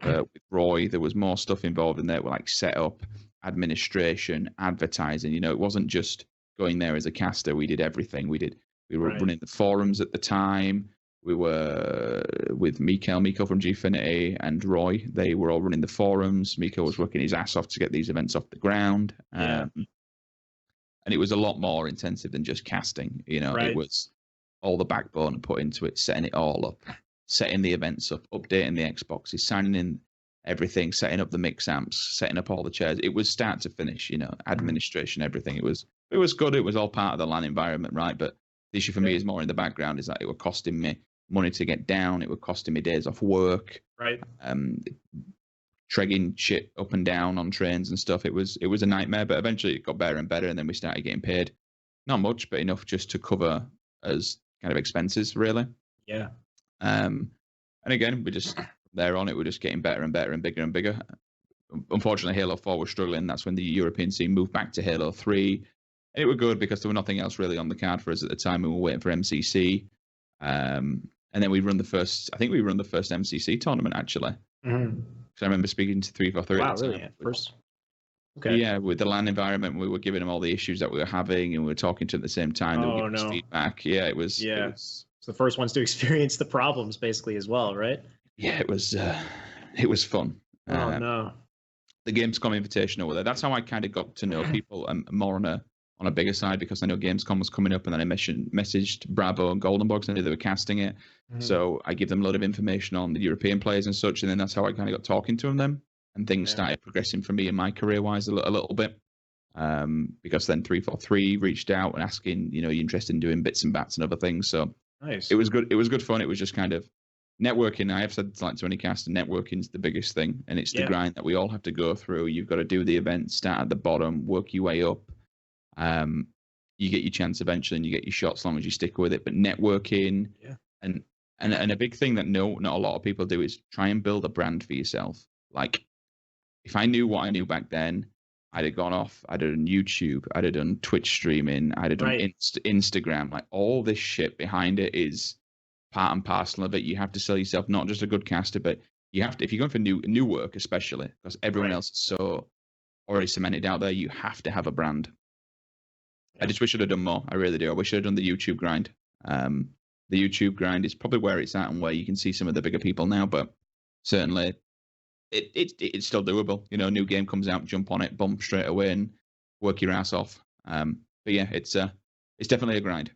With Roy, there was more stuff involved in there, like setup, administration, advertising. It wasn't just going there as a caster. We did everything. We were running the forums at the time. We were with Miko from Gfinity and Roy. They were all running the forums. Miko was working his ass off to get these events off the ground. And it was a lot more intensive than just casting. It was all the backbone put into it, setting it all up, setting the events up, updating the Xboxes, signing in everything, setting up the mix amps, setting up all the chairs. It was start to finish, administration, everything. It was good. It was all part of the LAN environment, right? But the issue for me is more in the background, is that it was costing me money to get down. It was costing me days off work. Right. Tregging shit up and down on trains and stuff. It was a nightmare, but eventually it got better and better, and then we started getting paid. Not much, but enough just to cover as kind of expenses, really. Yeah. And again, we just from there on, it was just getting better and better and bigger and bigger. Unfortunately, Halo 4 was struggling. That's when the European scene moved back to Halo 3. And it was good because there was nothing else really on the card for us at the time. We were waiting for MCC. And then we run the first MCC tournament, actually. Mm-hmm. So I remember speaking to 343. Wow, really? First? Okay. Yeah, with the LAN environment, we were giving them all the issues that we were having, and we were talking to them at the same time. They were giving us feedback. Yeah, it was. Yeah. It's the first ones to experience the problems, basically, as well, right? Yeah, it was fun. Oh, no. The Gamescom Invitational were there. That's how I kind of got to know people more on a bigger side, because I know Gamescom was coming up, and then I messaged Bravo and Golden Box, and I knew they were casting it. Mm-hmm. So I give them a lot of information on the European players and such, and then that's how I kind of got talking to them then. And things started progressing for me and my career-wise a little bit. Because then 343 reached out and asking, you interested in doing bits and bats and other things. So nice. It was good. It was good fun. It was just kind of networking. I have said, like to any caster, networking is the biggest thing, and it's the grind that we all have to go through. You've got to do the event, start at the bottom, work your way up, You get your chance eventually, and you get your shot as long as you stick with it. But networking, and a big thing that not a lot of people do is try and build a brand for yourself. Like, if I knew what I knew back then, I'd have gone off. I'd have done YouTube. I'd have done Twitch streaming. I'd have done Instagram. Like, all this shit behind it is part and parcel of it. You have to sell yourself, not just a good caster, but you have to, if you're going for new work, especially because everyone else is so already cemented out there, you have to have a brand. I just wish I'd have done more. I really do. I wish I'd done the YouTube grind. The YouTube grind is probably where it's at and where you can see some of the bigger people now, but certainly it's still doable. You know, a new game comes out, jump on it, bump straight away, and work your ass off. But yeah, it's definitely a grind.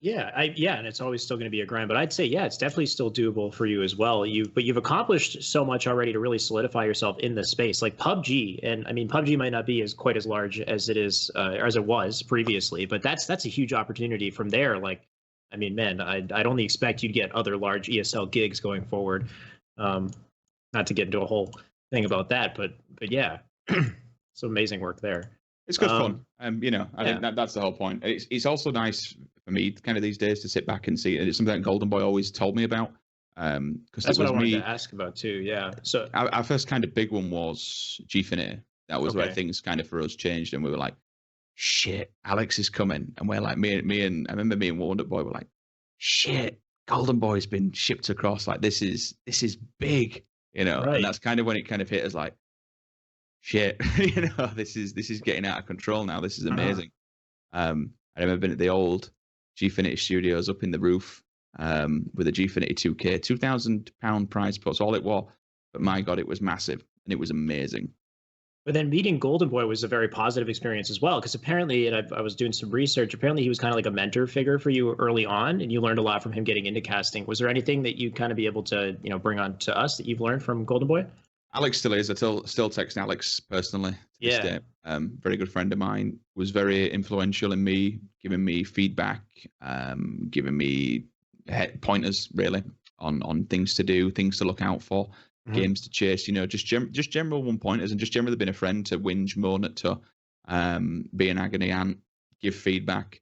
Yeah, and it's always still going to be a grind. But I'd say, yeah, it's definitely still doable for you as well. You've accomplished so much already to really solidify yourself in this space. Like PUBG, and I mean, PUBG might not be quite as large as it is, or as it was previously, but that's a huge opportunity from there. Like, I mean, man, I'd only expect you'd get other large ESL gigs going forward. Not to get into a whole thing about that, but yeah, some amazing work there. It's good fun. You know, I think that's the whole point. It's also nice for me kind of these days to sit back and see it. It's something that Golden Boy always told me about. Because that's what I wanted to ask about too. Yeah. So our first kind of big one was Gfinity. That was where things kind of for us changed, and we were like, "Shit, Alex is coming," and we're like, me and I remember me and Wonder Boy were like, "Shit, Golden Boy's been shipped across. Like, this is big," you know. And that's kind of when it kind of hit us like, shit, you know, this is getting out of control now. This is amazing. I remember being at the old Gfinity studios up in the roof with a Gfinity 2K, £2,000 prize pool. That's all it was. But my God, it was massive and it was amazing. But then meeting Golden Boy was a very positive experience as well, because apparently, and I was doing some research, apparently he was kind of like a mentor figure for you early on, and you learned a lot from him getting into casting. Was there anything that you'd kind of be able to, you know, bring on to us that you've learned from Golden Boy? Alex still is. I still text Alex personally to this day. Very good friend of mine. Was very influential in me, giving me feedback, giving me pointers really on things to do, things to look out for, games to chase. You know, just general one pointers, and just generally being a friend to whinge, moan at, to be an agony aunt, give feedback.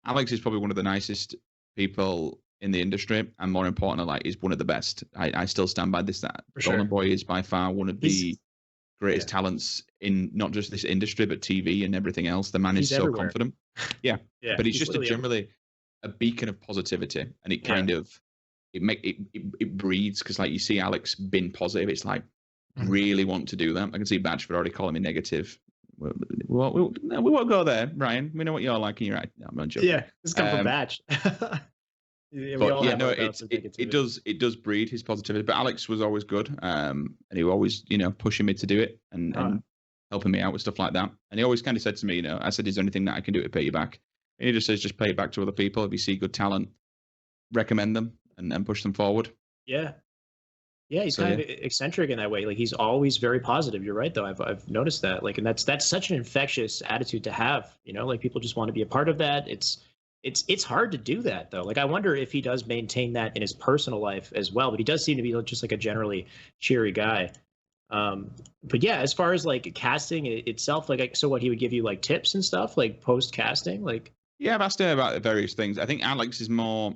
Alex is probably one of the nicest people in the industry, and more importantly, like, he's one of the best. I still stand by this, that Golden Boy is by far one of the greatest talents in not just this industry, but TV and everything else. The man is so confident. Yeah. But he's just generally a beacon of positivity, and it kind of it breeds, because like you see Alex being positive, it's like really want to do that. I can see Badgeford already calling me negative. We won't go there, Brian. We know what you're like, and you're right. No, I'm not joking. Yeah, this comes from Badge. But yeah, no, it does breed his positivity. But Alex was always good, and he was always, you know, pushing me to do it and helping me out with stuff like that. And he always kind of said to me, you know, I said, "Is there anything that I can do to pay you back?" And he just says, "Just pay it back to other people. If you see good talent, recommend them and push them forward." Yeah, he's kind of eccentric in that way. Like, he's always very positive. You're right, though. I've noticed that. Like, and that's such an infectious attitude to have. You know, like, people just want to be a part of that. It's hard to do that, though. Like, I wonder if he does maintain that in his personal life as well. But he does seem to be just like a generally cheery guy. But yeah, as far as like casting itself, like, so what, he would give you like tips and stuff, like post casting, like. Yeah, I've asked him about various things. I think Alex is more.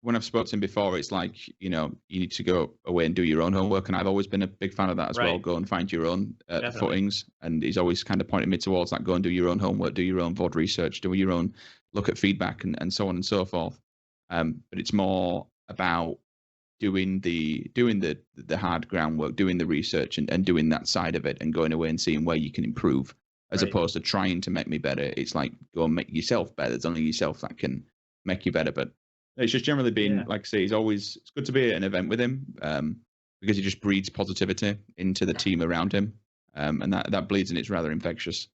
When I've spoken to him before, it's like, you know, you need to go away and do your own homework, and I've always been a big fan of that as well. Go and find your own footings, and he's always kind of pointed me towards that. Go and do your own homework, do your own VOD research, do your own look at feedback, and so on and so forth. But it's more about doing the hard groundwork, doing the research, and doing that side of it, and going away and seeing where you can improve, as opposed to trying to make me better. It's like, go and make yourself better. There's only yourself that can make you better. But it's just generally been, like I say, it's good to be at an event with him, because he just breeds positivity into the team around him, and that bleeds, and it's rather infectious.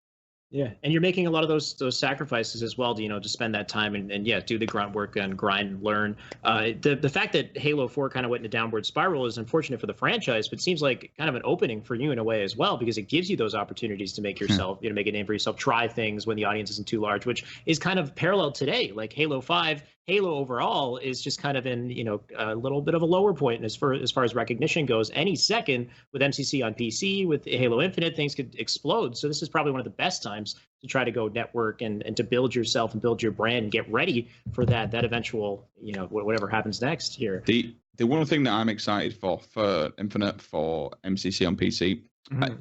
Yeah, and you're making a lot of those sacrifices as well, to spend that time and do the grunt work and grind, learn. The fact that Halo 4 kind of went in a downward spiral is unfortunate for the franchise, but seems like kind of an opening for you in a way as well, because it gives you those opportunities to make yourself, make a name for yourself, try things when the audience isn't too large, which is kind of parallel today. Like Halo 5, Halo overall is just kind of in, a little bit of a lower point as far as recognition goes. Any second with MCC on PC, with Halo Infinite, things could explode. So this is probably one of the best times to try to go network and to build yourself and build your brand and get ready for that eventual, whatever happens next here. The one thing that I'm excited for Infinite, for MCC on PC,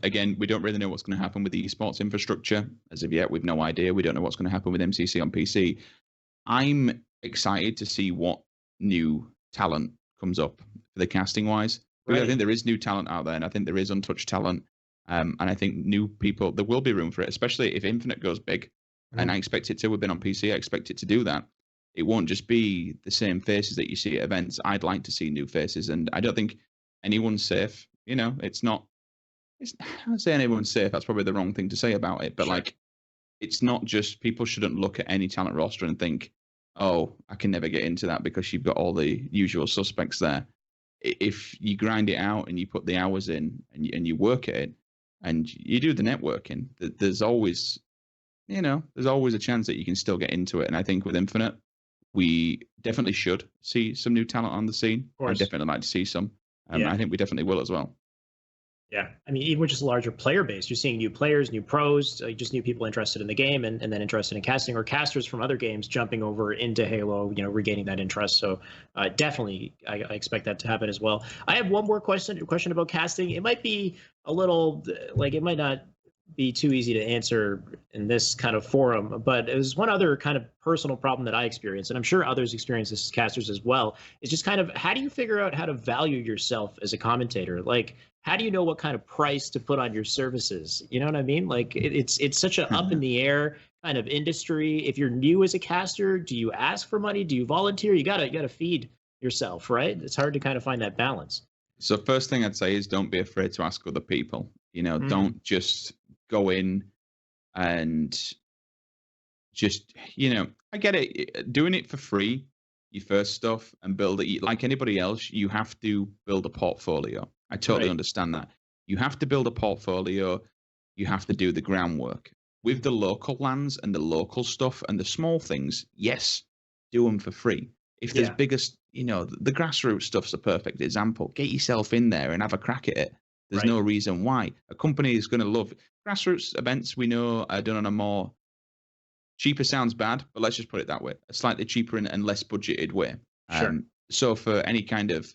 again, we don't really know what's going to happen with the esports infrastructure. As of yet, we've no idea. We don't know what's going to happen with MCC on PC. I'm excited to see what new talent comes up for the casting wise. Right. I think there is new talent out there, and I think there is untouched talent. And I think new people, there will be room for it, especially if Infinite goes big. And I expect it to. We've been on PC. I expect it to do that. It won't just be the same faces that you see at events. I'd like to see new faces, and I don't think anyone's safe. It's not. I say anyone's safe. That's probably the wrong thing to say about it. But like, it's not just, people shouldn't look at any talent roster and think, oh, I can never get into that because you've got all the usual suspects there. If you grind it out and you put the hours in and you work at it and you do the networking, there's always, there's always a chance that you can still get into it. And I think with Infinite, we definitely should see some new talent on the scene. I definitely like to see some. I think we definitely will as well. Yeah, I mean, even with just a larger player base, you're seeing new players, new pros, just new people interested in the game and then interested in casting, or casters from other games jumping over into Halo, regaining that interest. So definitely, I expect that to happen as well. I have one more question about casting. It might be a little, it might not be too easy to answer in this kind of forum, but it was one other kind of personal problem that I experienced, and I'm sure others experience this as casters as well. It's just kind of, how do you figure out how to value yourself as a commentator? Like, how do you know what kind of price to put on your services? You know what I mean? Like, it's such an up in the air kind of industry. If you're new as a caster, do you ask for money? Do you volunteer? You gotta feed yourself, right? It's hard to kind of find that balance. So first thing I'd say is don't be afraid to ask other people. Don't just go in and just, I get it. Doing it for free, your first stuff, and build it like anybody else, you have to build a portfolio. I totally understand that. You have to build a portfolio. You have to do the groundwork. With the local lands and the local stuff and the small things, yes, do them for free. If there's biggest, the grassroots stuff's a perfect example. Get yourself in there and have a crack at it. There's no reason why. A company is going to love grassroots events. We know are done on a more cheaper, sounds bad, but let's just put it that way, a slightly cheaper and less budgeted way. So for any kind of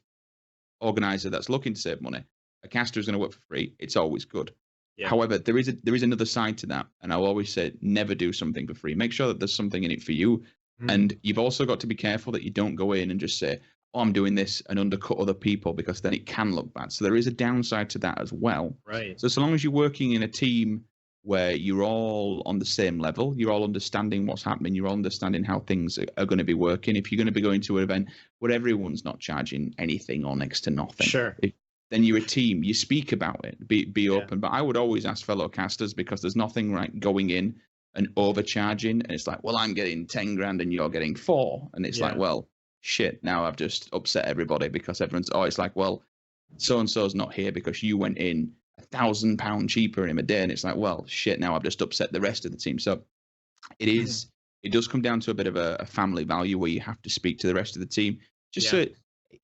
organizer that's looking to save money, a caster is going to work for free. It's always good. However, there is another side to that, and I'll always say never do something for free. Make sure that there's something in it for you. And you've also got to be careful that you don't go in and just say, oh, I'm doing this, and undercut other people, because then it can look bad. So there is a downside to that as well. So long as you're working in a team where you're all on the same level, you're all understanding what's happening, you're all understanding how things are going to be working. If you're going to be going to an event where everyone's not charging anything or next to nothing, then you're a team. You speak about it, be open. But I would always ask fellow casters, because there's nothing like going in and overcharging, and it's like, well, I'm getting 10 grand and you're getting 4, and it's like, well, shit, now I've just upset everybody, because everyone's, it's like, well, so and so's not here because you went in £1,000 cheaper in him a day, and it's like, well, shit, now I've just upset the rest of the team. So it does come down to a bit of a family value where you have to speak to the rest of the team, just so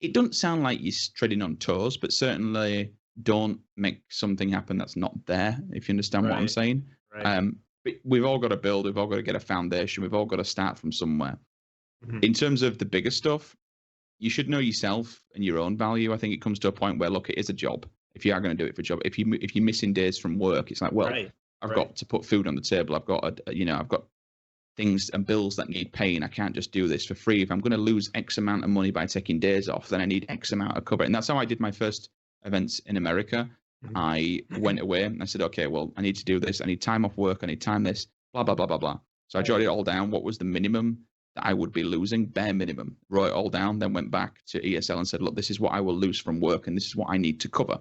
it doesn't sound like you're treading on toes, but certainly don't make something happen that's not there, if you understand what I'm saying. But we've all got to build, we've all got to get a foundation, we've all got to start from somewhere. In terms of the bigger stuff, you should know yourself and your own value. I think it comes to a point where, look, it is a job. If you are going to do it for a job, if you're missing days from work, it's like, well, I've got to put food on the table. I've got I've got things and bills that need paying. I can't just do this for free. If I'm going to lose X amount of money by taking days off, then I need X amount of cover. And that's how I did my first events in America. I went away and I said, okay, well, I need to do this. I need time off work. I need time this, blah, blah, blah, blah, blah. So I jotted it all down. What was the minimum that I would be losing? Bare minimum. Wrote it all down, then went back to ESL and said, look, this is what I will lose from work, and this is what I need to cover.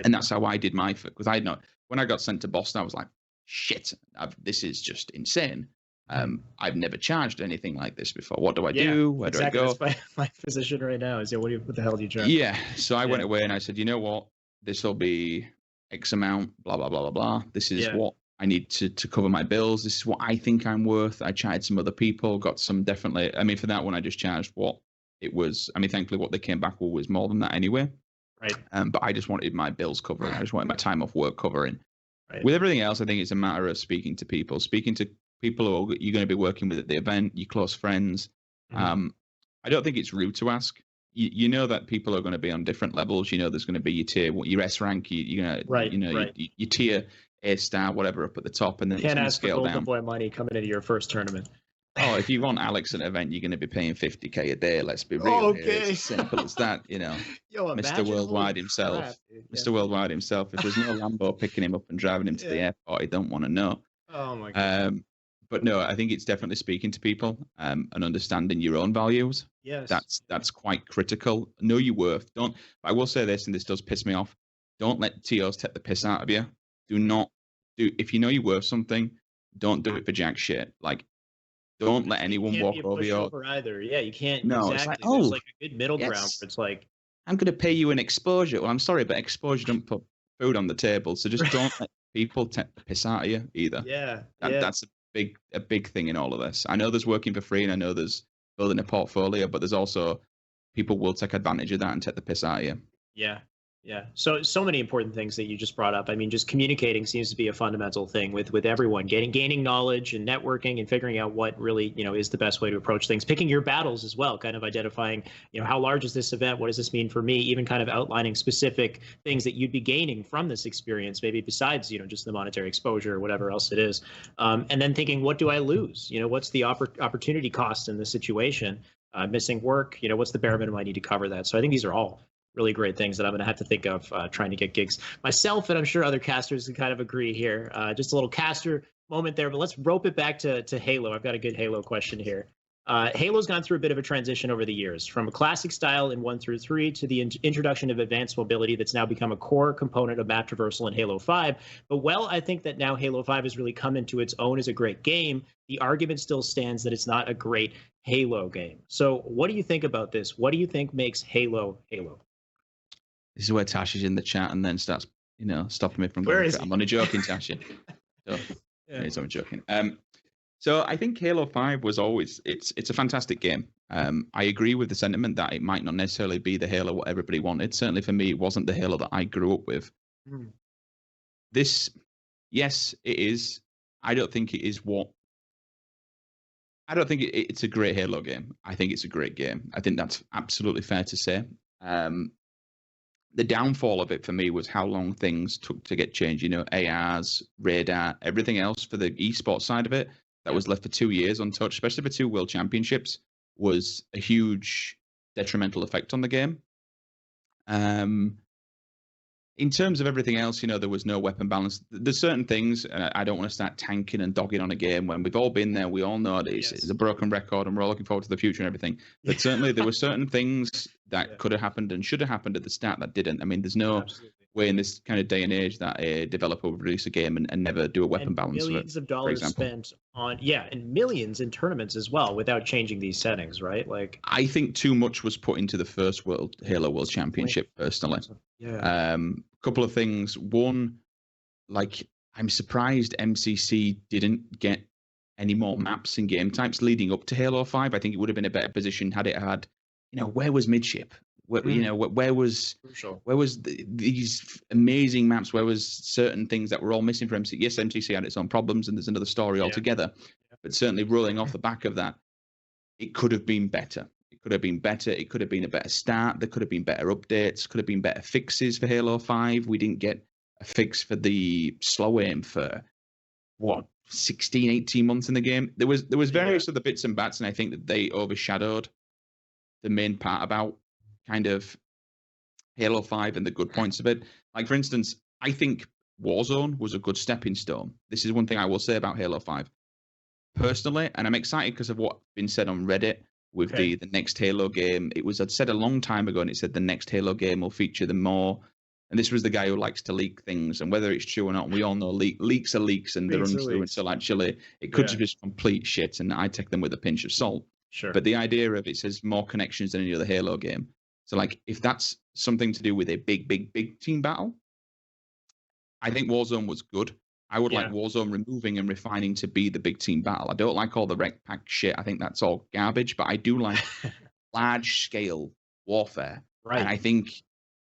And that's how I did my, because I know when I got sent to Boston, I was like, shit, this is just insane. I've never charged anything like this before. What do I do? Where do I go? That's my position right now is, what the hell do you charge? So I went away and I said, you know what? This will be X amount, blah, blah, blah, blah, blah. This is what I need to cover my bills. This is what I think I'm worth. I chatted some other people, got some definitely. I mean, for that one, I just charged what it was. I mean, thankfully, what they came back with was more than that anyway. Right. But I just wanted my bills covering. I just wanted my time off work covering. Right. With everything else, I think it's a matter of speaking to people who you're going to be working with at the event, your close friends. Mm-hmm. I don't think it's rude to ask. You know that people are going to be on different levels. You know, there's going to be your tier, your S rank, your tier A star, whatever, up at the top, and then Can't ask for scale Golden down. Boy money coming into your first tournament. Oh, if you want Alex at an event, you're going to be paying $50K a day. Let's be real. Here. It's as simple as that. You know, Mr. Worldwide himself. Crap, Mr. Worldwide himself. If there's no Lambo picking him up and driving him to the airport, I don't want to know. Oh my God. But no, I think it's definitely speaking to people and understanding your own values. Yes. That's quite critical. Know your worth. Don't. I will say this, and this does piss me off. Don't let TOs take the piss out of you. Do not do. If you know you're worth something, don't do it for jack shit. Like, don't let anyone walk over you. Either. Yeah, you can't. No, exactly. it's like, There's like a good middle ground where it's like, I'm going to pay you an exposure. Well, I'm sorry, but exposure don't put food on the table. So just don't let people take the piss out of you either. Yeah. That's a big thing in all of this. I know there's working for free, and I know there's building a portfolio, but there's also people will take advantage of that and take the piss out of you. Yeah. Yeah. So many important things that you just brought up. I mean, just communicating seems to be a fundamental thing with everyone, gaining knowledge and networking and figuring out what really, is the best way to approach things, picking your battles as well, kind of identifying, how large is this event? What does this mean for me? Even kind of outlining specific things that you'd be gaining from this experience, maybe besides, just the monetary exposure or whatever else it is. And then thinking, what do I lose? What's the opportunity cost in this situation? Missing work, what's the bare minimum I need to cover that? So I think these are all really great things that I'm going to have to think of trying to get gigs myself, and I'm sure other casters can kind of agree here. Just a little caster moment there, but let's rope it back to Halo. I've got a good Halo question here. Halo's gone through a bit of a transition over the years, from a classic style in 1 through 3 to the introduction of advanced mobility that's now become a core component of map traversal in Halo 5. But I think that now Halo 5 has really come into its own as a great game, the argument still stands that it's not a great Halo game. So what do you think about this? What do you think makes Halo Halo? This is where Tash is in the chat and then starts, stopping me from going. Where is he? I'm only joking, Tash. So, I'm joking. So I think Halo 5 was always it's a fantastic game. I agree with the sentiment that it might not necessarily be the Halo what everybody wanted. Certainly for me, it wasn't the Halo that I grew up with. This, yes, it is. I don't think it is what. I don't think it's a great Halo game. I think it's a great game. I think that's absolutely fair to say. The downfall of it for me was how long things took to get changed. ARs, radar, everything else for the esports side of it that was left for 2 years untouched, especially for 2 world championships, was a huge detrimental effect on the game. In terms of everything else, there was no weapon balance. There's certain things, and I don't want to start tanking and dogging on a game when we've all been there. We all know it's a broken record, and we're all looking forward to the future and everything. But certainly there were certain things that could have happened and should have happened at the start that didn't. I mean, there's no way in this kind of day and age that a developer would release a game and never do a weapon balance. Millions of dollars spent on, and millions in tournaments as well without changing these settings, right? Like, I think too much was put into the first Halo World Championship, personally. Yeah. Couple of things. One, I'm surprised MCC didn't get any more maps and game types leading up to Halo 5. I think it would have been a better position had it had, where was midship? Where was crucial? Where was these amazing maps? Where was certain things that were all missing from MCC? Yes, MCC had its own problems, and there's another story altogether. But certainly, rolling off the back of that, it could have been better. It could have been better. It could have been a better start. There could have been better updates. Could have been better fixes for Halo 5. We didn't get a fix for the slow aim for 16, 18 months in the game. There was various other bits and bats, and I think that they overshadowed the main part about kind of Halo 5 and the good points of it. Like, for instance, I think Warzone was a good stepping stone. This is one thing I will say about Halo 5. Personally, and I'm excited because of what's been said on Reddit with the next Halo game. I'd said a long time ago, and it said the next Halo game will feature them more. And this was the guy who likes to leak things. And whether it's true or not, we all know leaks are leaks, and they're untrue until actually it could just be complete shit, and I take them with a pinch of salt. Sure. But the idea of it says more connections than any other Halo game. So, if that's something to do with a big team battle, I think Warzone was good. I would like Warzone removing and refining to be the big team battle. I don't like all the rec pack shit. I think that's all garbage, but I do like large scale warfare. Right. And I think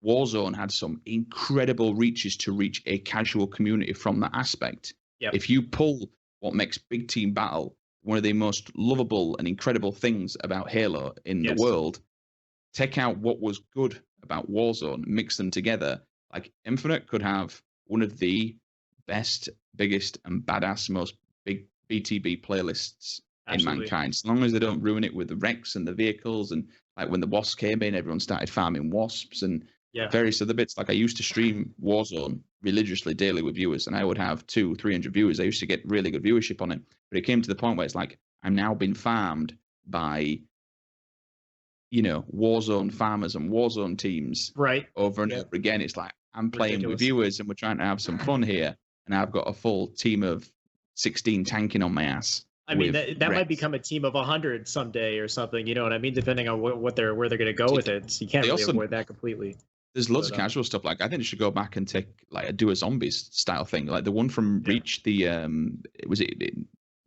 Warzone had some incredible reaches to reach a casual community from that aspect. Yep. If you pull what makes big team battle one of the most lovable and incredible things about Halo in the world, take out what was good about Warzone, mix them together. Like Infinite could have one of the best, biggest, and badass, most big BTB playlists in mankind. As long as they don't ruin it with the wrecks and the vehicles, and like when the wasps came in, everyone started farming wasps and various other bits. Like I used to stream Warzone religiously daily with viewers, and I would have 200-300 viewers. I used to get really good viewership on it, but it came to the point where it's like I'm now being farmed by, you know, Warzone farmers and Warzone teams over and over again. It's like I'm playing with viewers and we're trying to have some fun here, and I've got a full team of 16 tanking on my ass. I mean, that might become a team of 100 someday or something. You know what I mean? Depending on where they're going to go with it. So you can't really avoid that completely. There's loads of casual stuff. Like I think they should go back and take do a zombies style thing, like the one from Reach. The was it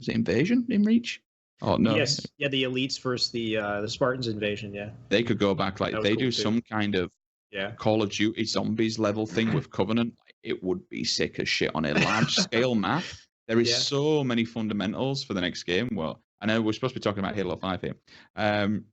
Invasion in Reach? Oh no. Yes. Yeah, the elites versus the Spartans invasion. Yeah. They could go back, like they do some kind of Call of Duty zombies level thing with Covenant. It would be sick as shit on a large scale map. There is so many fundamentals for the next game. Well, I know we're supposed to be talking about Halo 5 here.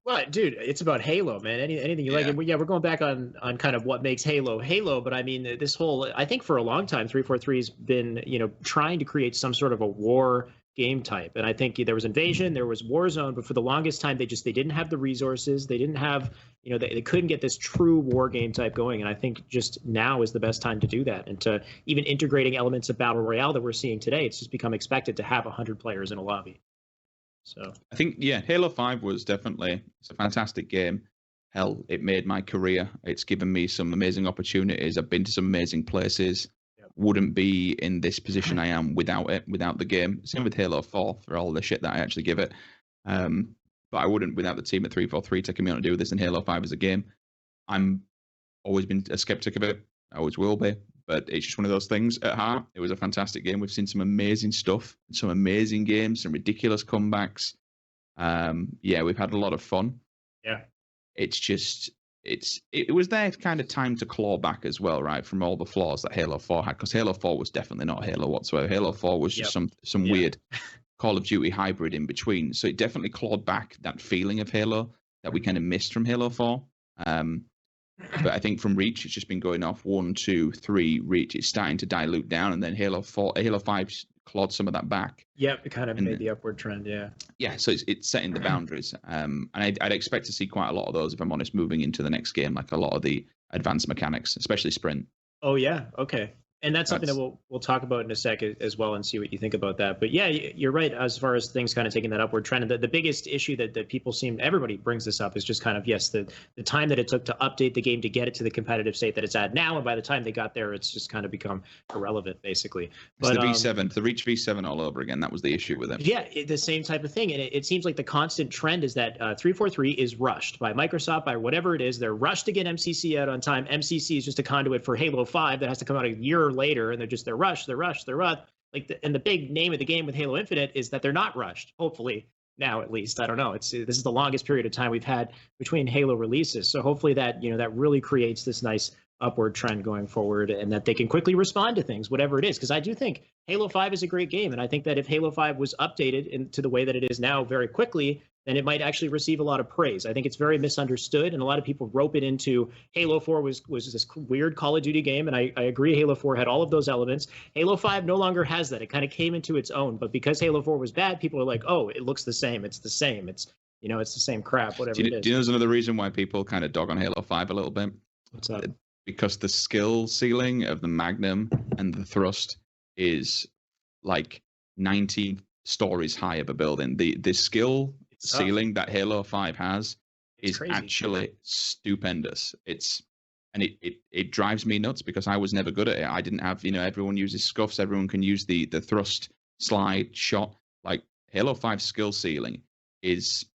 Well, dude, it's about Halo, man. Anything you like. And we're going back on kind of what makes Halo Halo. But I mean, this whole, I think for a long time, 343 has been, you know, trying to create some sort of a war game type. And I think there was Invasion, there was Warzone, but for the longest time, they didn't have the resources. They didn't have, you know, they couldn't get this true war game type going. And I think just now is the best time to do that. And to even integrating elements of Battle Royale that we're seeing today, it's just become expected to have 100 players in a lobby. So I think, Halo 5 was definitely, it's a fantastic game. Hell, it made my career. It's given me some amazing opportunities. I've been to some amazing places. Wouldn't be in this position I am without it, without the game. Same with Halo 4 for all the shit that I actually give it. But I wouldn't without the team at 343 taking me on to do this in Halo 5 as a game. I'm always been a skeptic of it. I always will be. But it's just one of those things at heart. It was a fantastic game. We've seen some amazing stuff, some amazing games, some ridiculous comebacks. We've had a lot of fun. Yeah. It's just, it was their kind of time to claw back as well, right, from all the flaws that Halo 4 had, because Halo 4 was definitely not Halo whatsoever. Halo 4 was just some weird Call of Duty hybrid in between. So it definitely clawed back that feeling of Halo that we kind of missed from Halo 4. But I think from Reach, it's just been going off 1, 2, 3. Reach, it's starting to dilute down, and then Halo 5 clawed some of that back. Yep, it kind of made the upward trend. Yeah, so it's setting the boundaries, and I'd expect to see quite a lot of those, if I'm honest, moving into the next game, like a lot of the advanced mechanics, especially sprint. Oh yeah, okay. And that's something that we'll talk about in a sec as well, and see what you think about that. But yeah, you're right as far as things kind of taking that upward trend. And the biggest issue that people everybody brings this up is just kind of, the time that it took to update the game to get it to the competitive state that it's at now. And by the time they got there, it's just kind of become irrelevant, basically. But it's the V7, the Reach V7 all over again. That was the issue with it. Yeah, the same type of thing. And it seems like the constant trend is that 343 is rushed by Microsoft, by whatever it is. They're rushed to get MCC out on time. MCC is just a conduit for Halo 5 that has to come out a year later, and they're rushed. And the big name of the game with Halo Infinite is that they're not rushed. Hopefully now, at least, I don't know. This is the longest period of time we've had between Halo releases. So hopefully that really creates this nice upward trend going forward, and that they can quickly respond to things, whatever it is. Because I do think Halo 5 is a great game, and I think that if Halo 5 was updated into the way that it is now very quickly, then it might actually receive a lot of praise. I think it's very misunderstood, and a lot of people rope it into Halo 4 was this weird Call of Duty game, and I agree Halo 4 had all of those elements. Halo 5 no longer has that. It kind of came into its own, but because Halo 4 was bad, people are like, oh, it looks the same. It's the same. It's the same crap, whatever it is. Do you know there's another reason why people kind of dog on Halo 5 a little bit? What's up? Because the skill ceiling of the Magnum and the thrust is like 90 stories high of a building. The skill ceiling that Halo 5 has is actually stupendous. It drives me nuts because I was never good at it. I didn't have, everyone uses scuffs, everyone can use the thrust, slide, shot. Like Halo 5 skill ceiling is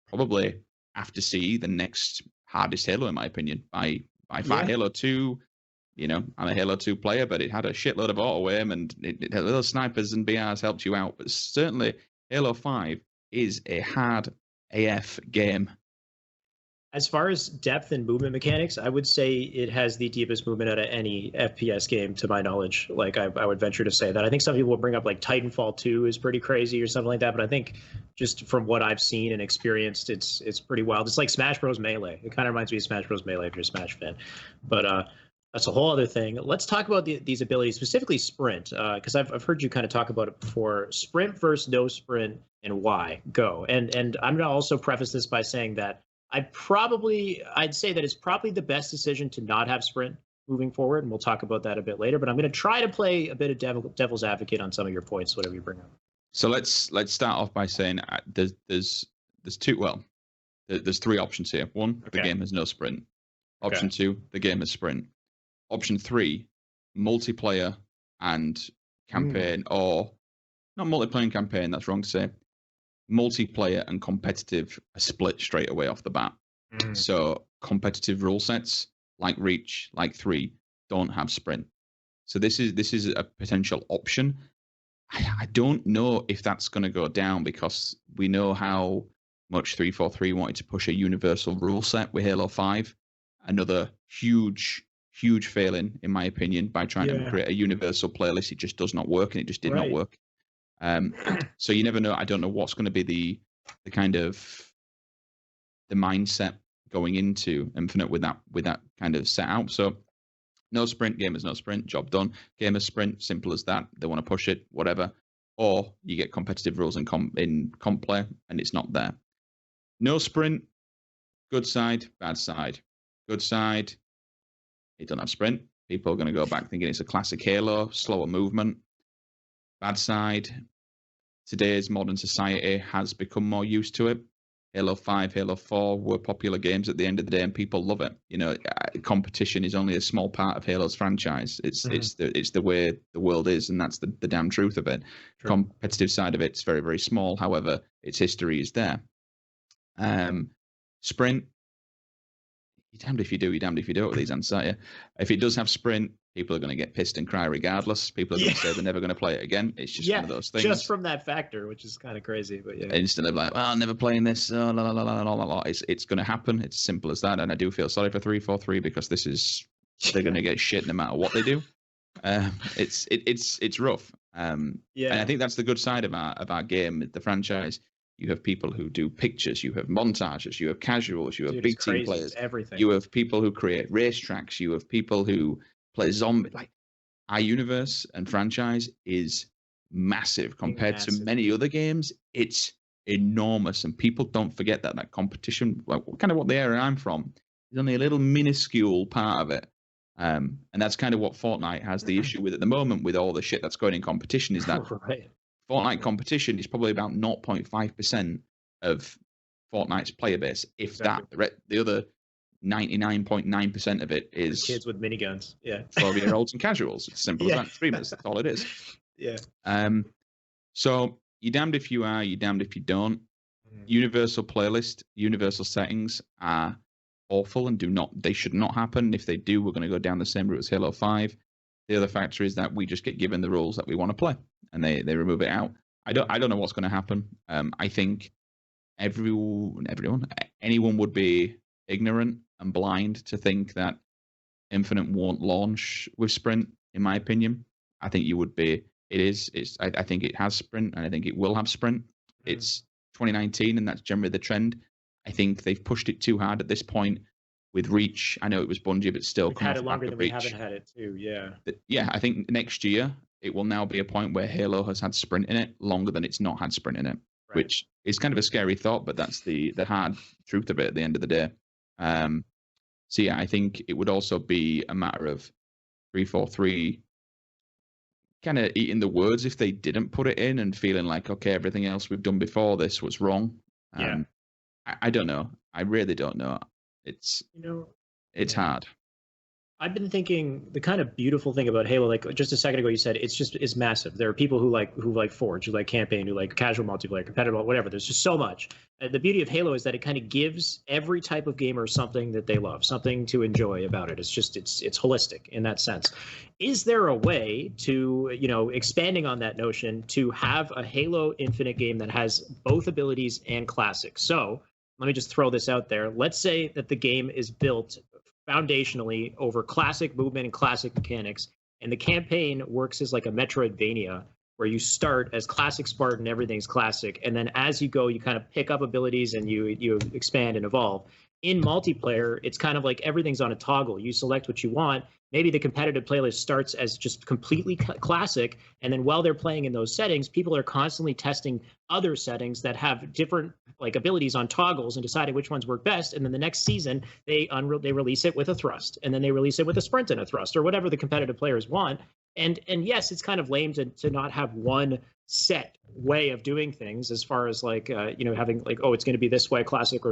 probably, after CE, the next hardest Halo in my opinion by far. Halo 2 You know, I'm a Halo 2 player, but it had a shitload of auto aim and it had little snipers and BRs helped you out. But certainly, Halo 5 is a hard AF game. As far as depth and movement mechanics, I would say it has the deepest movement out of any FPS game, to my knowledge. Like, I would venture to say that. I think some people will bring up, like, Titanfall 2 is pretty crazy or something like that, but I think just from what I've seen and experienced, it's pretty wild. It's like Smash Bros. Melee. It kind of reminds me of Smash Bros. Melee if you're a Smash fan. But that's a whole other thing. Let's talk about these abilities, specifically sprint, because I've heard you kind of talk about it before. Sprint versus no sprint, and why? Go. And I'm going to also preface this by saying that I'd say that it's probably the best decision to not have sprint moving forward, and we'll talk about that a bit later. But I'm going to try to play a bit of devil's advocate on some of your points, whatever you bring up. So let's start off by saying there's three options here. One, the game has no sprint. Option two, the game has sprint. Option three, multiplayer and campaign, or not multiplayer and campaign. That's wrong to say. Multiplayer and competitive are split straight away off the bat. So competitive rule sets like Reach, like 3, don't have sprint. So this is a potential option. I don't know if that's going to go down because we know how much 343 wanted to push a universal rule set with Halo 5. Another huge failing, in my opinion, by trying to create a universal playlist. It just does not work, and it just did not work. So you never know. I don't know what's going to be the kind of the mindset going into Infinite with that kind of set out. So no sprint, game is no sprint, job done. Game is sprint, simple as that. They want to push it, whatever. Or you get competitive rules in comp play, and it's not there. No sprint, good side, bad side. Good side, it doesn't have sprint. People are going to go back thinking it's a classic Halo, slower movement. Bad side, today's modern society has become more used to it. Halo 5, Halo 4 were popular games at the end of the day, and people love it. You know, competition is only a small part of Halo's franchise. It's the way the world is, and that's the damn truth of it. True. Competitive side of it's very, very small. However, its history is there. Sprint, you're damned if you do, you're damned if you don't with these answers, aren't you? If it does have sprint, people are going to get pissed and cry regardless. People are going to say they're never going to play it again. It's just one of those things. Just from that factor, which is kind of crazy. But yeah. Instead of like, well, I'm never playing this. It's going to happen. It's simple as that. And I do feel sorry for 343 because they're going to get shit no matter what they do. It's rough. And I think that's the good side of our game, the franchise. You have people who do pictures, you have montages, you have casuals, you have big team players. Everything. You have people who create racetracks, you have people who play zombie. Like, our universe and franchise is massive compared to many other games. It's enormous, and people don't forget that competition, like kind of what the area I'm from, is only a little minuscule part of it. And that's kind of what Fortnite has the issue with at the moment, with all the shit that's going in competition, is that Fortnite competition is probably about 0.5% of Fortnite's player base, if that. The other 99.9% of it is kids with miniguns. 12-year-olds and casuals. It's simple as that. Streamers. That's all it is. Yeah. So you're damned if you are, you're damned if you don't. Universal playlist, universal settings are awful and they should not happen. If they do, we're going to go down the same route as Halo 5. The other factor is that we just get given the rules that we want to play, and they remove it out. I don't know what's going to happen. I think anyone would be ignorant and blind to think that Infinite won't launch with sprint. In my opinion, I think you would be. I think it has sprint, and I think it will have sprint. It's 2019, and that's generally the trend. I think they've pushed it too hard at this point. With Reach, I know it was Bungie, but still, we've had it longer than we haven't had it too. Yeah, I think next year it will now be a point where Halo has had sprint in it longer than it's not had sprint in it, which is kind of a scary thought, but that's the hard truth of it at the end of the day. So yeah, I think it would also be a matter of 343 kind of eating the words if they didn't put it in and feeling like, okay, everything else we've done before this was wrong. I don't know. I really don't know. It's hard. I've been thinking the kind of beautiful thing about Halo, like just a second ago, you said it's massive. There are people who like Forge, who like campaign, who like casual multiplayer, competitive, whatever. There's just so much. The beauty of Halo is that it kind of gives every type of gamer something that they love, something to enjoy about it. It's just it's holistic in that sense. Is there a way to, expanding on that notion, to have a Halo Infinite game that has both abilities and classic? So let me just throw this out there. Let's say that the game is built foundationally over classic movement and classic mechanics, and the campaign works as like a Metroidvania, where you start as classic Spartan, everything's classic, and then as you go, you kind of pick up abilities and you expand and evolve. In multiplayer, it's kind of like everything's on a toggle. You select what you want. Maybe the competitive playlist starts as just completely classic, and then while they're playing in those settings, people are constantly testing other settings that have different like abilities on toggles and deciding which ones work best. And then the next season, they release it with a thrust, and then they release it with a sprint and a thrust, or whatever the competitive players want. And yes, it's kind of lame to not have one set way of doing things as far as like having like, oh, it's going to be this way, classic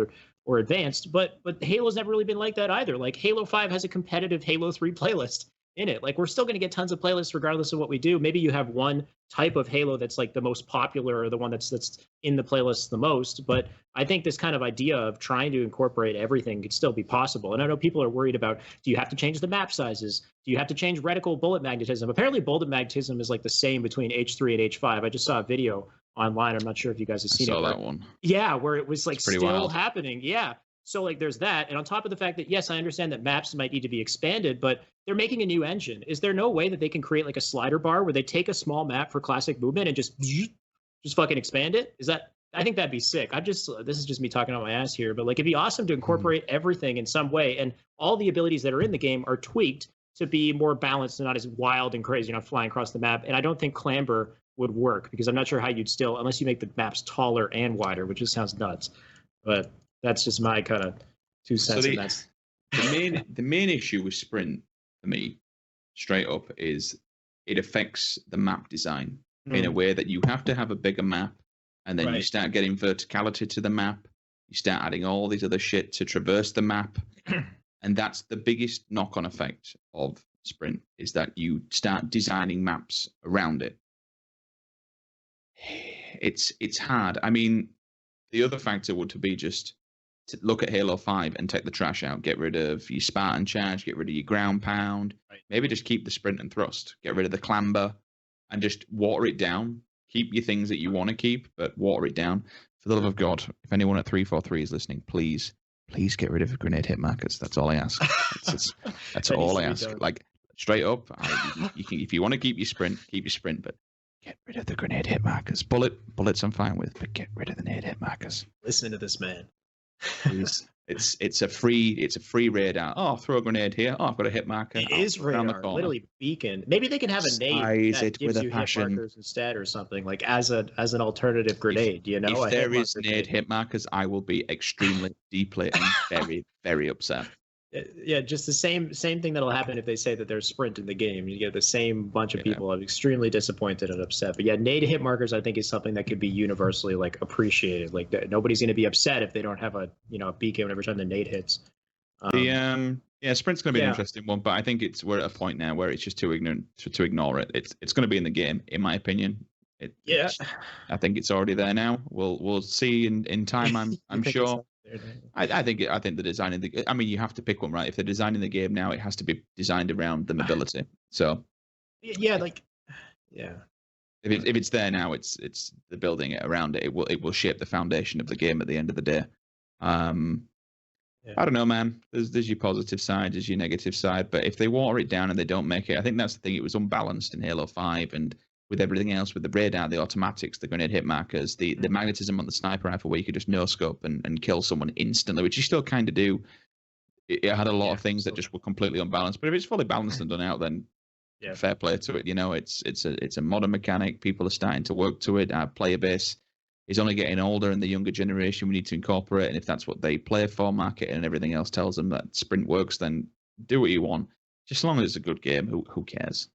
or advanced, but Halo's never really been like that either. Like Halo 5 has a competitive Halo 3 playlist in it. Like we're still going to get tons of playlists regardless of what we do. Maybe you have one type of Halo that's like the most popular, or the one that's in the playlist the most, but I think this kind of idea of trying to incorporate everything could still be possible. And I know people are worried about, do you have to change the map sizes? Do you have to change reticle bullet magnetism? Apparently bullet magnetism is like the same between H3 and H5. I just saw a video online. I'm not sure if you guys have seen it. I saw that one. Yeah, where it was like still wild. happening. Yeah. So like there's that. And on top of the fact that, yes, I understand that maps might need to be expanded, but they're making a new engine. Is there no way that they can create like a slider bar where they take a small map for classic movement and just fucking expand it? I think that'd be sick. This is just me talking on my ass here, but like it'd be awesome to incorporate everything in some way. And all the abilities that are in the game are tweaked to be more balanced and not as wild and crazy, flying across the map. And I don't think clamber would work, because I'm not sure how you'd still, unless you make the maps taller and wider, which just sounds nuts. But that's just my kind of 2 cents. The main issue with Sprint for me, straight up, is it affects the map design in a way that you have to have a bigger map, and then you start getting verticality to the map. You start adding all these other shit to traverse the map, and that's the biggest knock-on effect of Sprint, is that you start designing maps around it. It's hard. I mean, the other factor would be just to look at Halo 5 and take the trash out. Get rid of your Spartan charge, get rid of your ground pound. Maybe just keep the sprint and thrust. Get rid of the clamber and just water it down. Keep your things that you want to keep, but water it down. For the love of God, if anyone at 343 is listening, please get rid of grenade hit markers. That's all I ask. That's all I ask. Like, straight up, you can, if you want to keep your sprint, but get rid of the grenade hit markers. Bullets I'm fine with, but get rid of the grenade hit markers. Listen to this man. It's a free radar. Oh, throw a grenade here. Oh, I've got a hit marker. It is radar, literally beacon. Maybe they can have a nade that gives you hit markers instead, or something like as an alternative grenade. If there is nade hit markers, I will be extremely, deeply, and very, very upset. Yeah, just the same thing that'll happen if they say that there's sprint in the game. You get the same bunch of people extremely disappointed and upset. But yeah, nade hit markers I think is something that could be universally like appreciated. Like nobody's going to be upset if they don't have a beacon every time the nade hits. Sprint's going to be an interesting one, but I think we're at a point now where it's just too ignorant to ignore it. It's going to be in the game, in my opinion. I think it's already there now. We'll see in time. I'm sure. I think the design you have to pick one, right? If they're designing the game now, it has to be designed around the mobility. So if it's there now, it's the building it around it. It will shape the foundation of the game at the end of the day. I don't know, man. There's your positive side, there's your negative side, but if they water it down and they don't make it, I think that's the thing. It was unbalanced in Halo 5, and with everything else, with the radar, the automatics, the grenade hit markers, the magnetism on the sniper rifle where you could just no-scope and kill someone instantly, which you still kind of do. It had a lot of things that just were completely unbalanced. But if it's fully balanced and done out, then fair play to it. It's a modern mechanic. People are starting to work to it. Our player base is only getting older, and the younger generation we need to incorporate. And if that's what they play for, market and everything else tells them that sprint works, then do what you want. Just as long as it's a good game, who cares?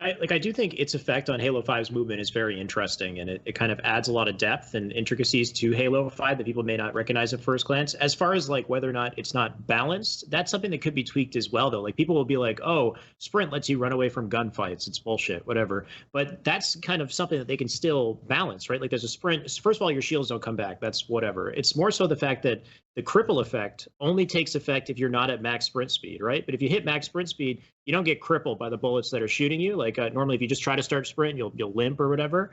I do think its effect on Halo 5's movement is very interesting, and it kind of adds a lot of depth and intricacies to Halo 5 that people may not recognize at first glance. As far as like whether or not it's not balanced, that's something that could be tweaked as well, though. Like people will be like, oh, sprint lets you run away from gunfights. It's bullshit, whatever. But that's kind of something that they can still balance, right? Like there's a sprint. First of all, your shields don't come back. That's whatever. It's more so the fact that the cripple effect only takes effect if you're not at max sprint speed, right? But if you hit max sprint speed, you don't get crippled by the bullets that are shooting you. Like normally, if you just try to start sprint, you'll limp or whatever.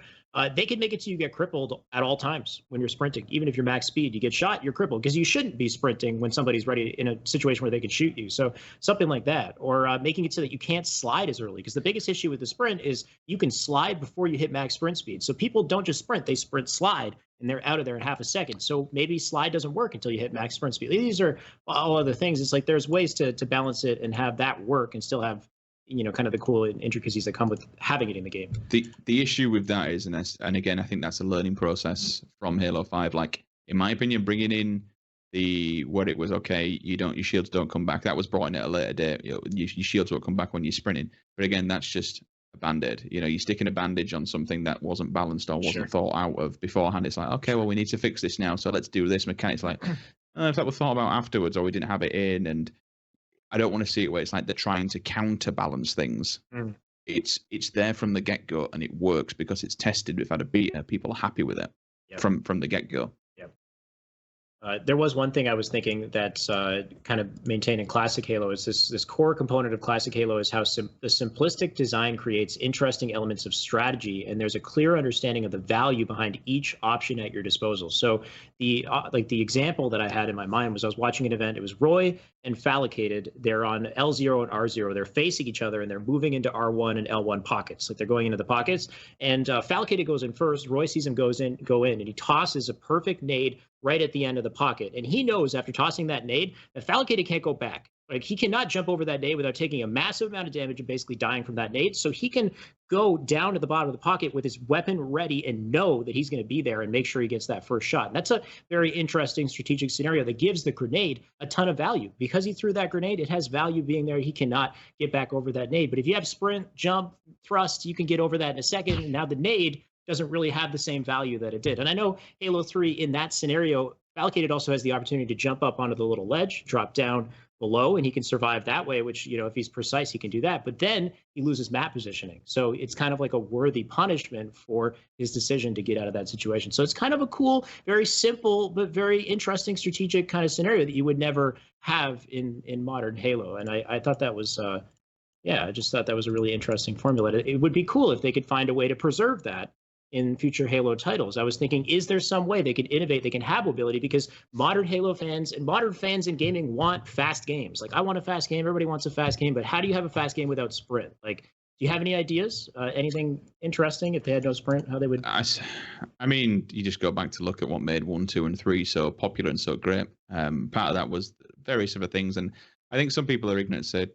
They can make it so you get crippled at all times when you're sprinting. Even if you're max speed, you get shot, you're crippled because you shouldn't be sprinting when somebody's ready in a situation where they can shoot you. So something like that, or making it so that you can't slide as early. Because the biggest issue with the sprint is you can slide before you hit max sprint speed. So people don't just sprint; they sprint slide, and they're out of there in half a second. So maybe slide doesn't work until you hit max sprint speed. These are all other things. It's like there's ways to balance it and have that work and still have, kind of the cool intricacies that come with having it in the game. The issue with that is, and again, I think that's a learning process from Halo 5. Like, in my opinion, bringing in what it was, okay, your shields don't come back. That was brought in at a later date. Your shields won't come back when you're sprinting. But again, that's just a band-aid. You're sticking a bandage on something that wasn't balanced or wasn't thought out of beforehand. It's like, okay, well, we need to fix this now, so let's do this mechanic. It's like, if that was thought about afterwards, or we didn't have it in, and I don't want to see it where it's like they're trying to counterbalance things. It's there from the get-go, and it works because it's tested. We've had a beta. People are happy with it from the get-go. There was one thing I was thinking that's kind of maintained in Classic Halo is this core component of Classic Halo is how the simplistic design creates interesting elements of strategy, and there's a clear understanding of the value behind each option at your disposal. So the example that I had in my mind was I was watching an event. It was Roy and Fallicated. They're on L0 and R0. They're facing each other, and they're moving into R1 and L1 pockets. Like they're going into the pockets, and Fallicated goes in first. Roy sees him go in, and he tosses a perfect nade right at the end of the pocket. And he knows after tossing that nade that Fallicated can't go back. Like he cannot jump over that nade without taking a massive amount of damage and basically dying from that nade. So he can go down to the bottom of the pocket with his weapon ready and know that he's going to be there and make sure he gets that first shot. And that's a very interesting strategic scenario that gives the grenade a ton of value. Because he threw that grenade, it has value being there. He cannot get back over that nade. But if you have sprint, jump, thrust, you can get over that in a second. And now the nade doesn't really have the same value that it did. And I know Halo 3 in that scenario, Fallicated also has the opportunity to jump up onto the little ledge, drop down below, and he can survive that way, which, if he's precise, he can do that. But then he loses map positioning. So it's kind of like a worthy punishment for his decision to get out of that situation. So it's kind of a cool, very simple, but very interesting strategic kind of scenario that you would never have in modern Halo. And I thought that was, I just thought that was a really interesting formula. It would be cool if they could find a way to preserve that in future Halo titles. I was thinking, is there some way they could innovate, they can have mobility, because modern Halo fans and modern fans in gaming want fast games. Like, I want a fast game, everybody wants a fast game, but how do you have a fast game without sprint? Like, do you have any ideas? Anything interesting if they had no sprint, how they would? I mean, you just go back to look at what made 1, 2, and 3 so popular and so great. Part of that was various other things, and I think some people are ignorant, said,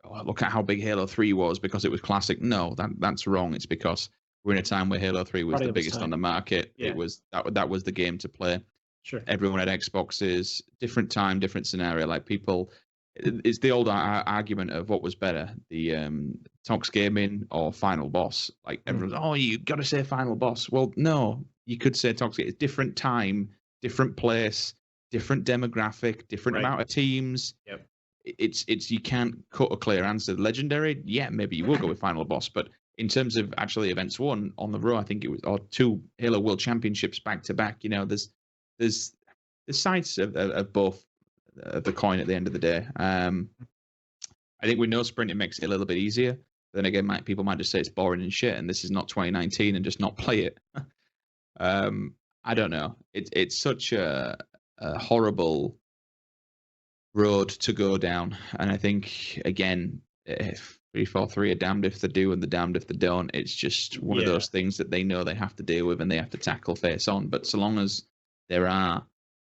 oh, look at how big Halo 3 was because it was classic. No, that's wrong. It's because we're in a time where Halo 3 was the biggest on the market. Yeah. It was that was the game to play. Sure. Everyone had Xboxes, different time, different scenario. Like people, it's the old argument of what was better, the Tox Gaming or Final Boss. Like everyone's, oh, you got to say Final Boss. Well, no, you could say Tox Gaming. It's different time, different place, different demographic, different amount of teams. Yep. It's you can't cut a clear answer. Legendary, yeah, maybe you will go with Final Boss, but in terms of actually events won on the row, I think it was, or 2 Halo World Championships back to back. There's sides of both the coin at the end of the day. I think we know sprinting makes it a little bit easier. Then again, people might just say it's boring and shit, and this is not 2019, and just not play it. I don't know. It's such a horrible road to go down, and I think again, if 343 are damned if they do and they're damned if they don't. It's just one of those things that they know they have to deal with and they have to tackle face on. But so long as there are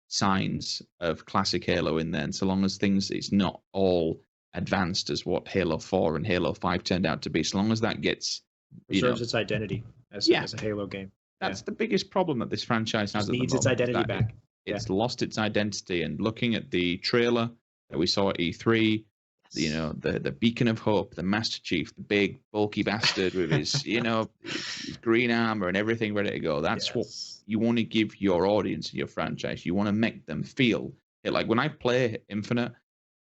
signs of classic Halo in there, and so long as it's not all advanced as what Halo 4 and Halo 5 turned out to be, so long as that gets preserves its identity as a Halo game. That's the biggest problem that this franchise has. It needs its identity back. It's lost its identity, and looking at the trailer that we saw at E3, the beacon of hope, the Master Chief, the big bulky bastard with his his green armor and everything ready to go. That's what you want to give your audience, your franchise. You want to make them feel it. Like when I play Infinite,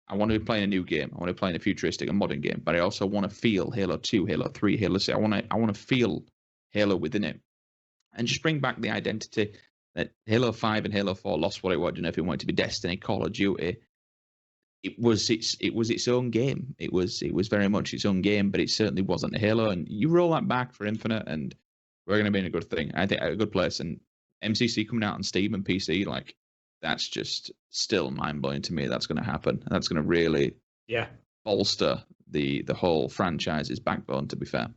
I want to be playing a new game. I want to play in a futuristic, a modern game, but I also want to feel Halo 2, Halo 3, Halo 6. I want to feel Halo within it, and just bring back the identity that Halo 5 and Halo 4 lost what it was. I don't know if it wanted to be Destiny, Call of Duty. It was its own game. It was very much its own game, but it certainly wasn't a Halo. And you roll that back for Infinite, and we're going to be in a good thing. I think a good place. And MCC coming out on Steam and PC, like that's just still mind blowing to me. That's going to happen. That's going to really bolster the whole franchise's backbone. To be fair.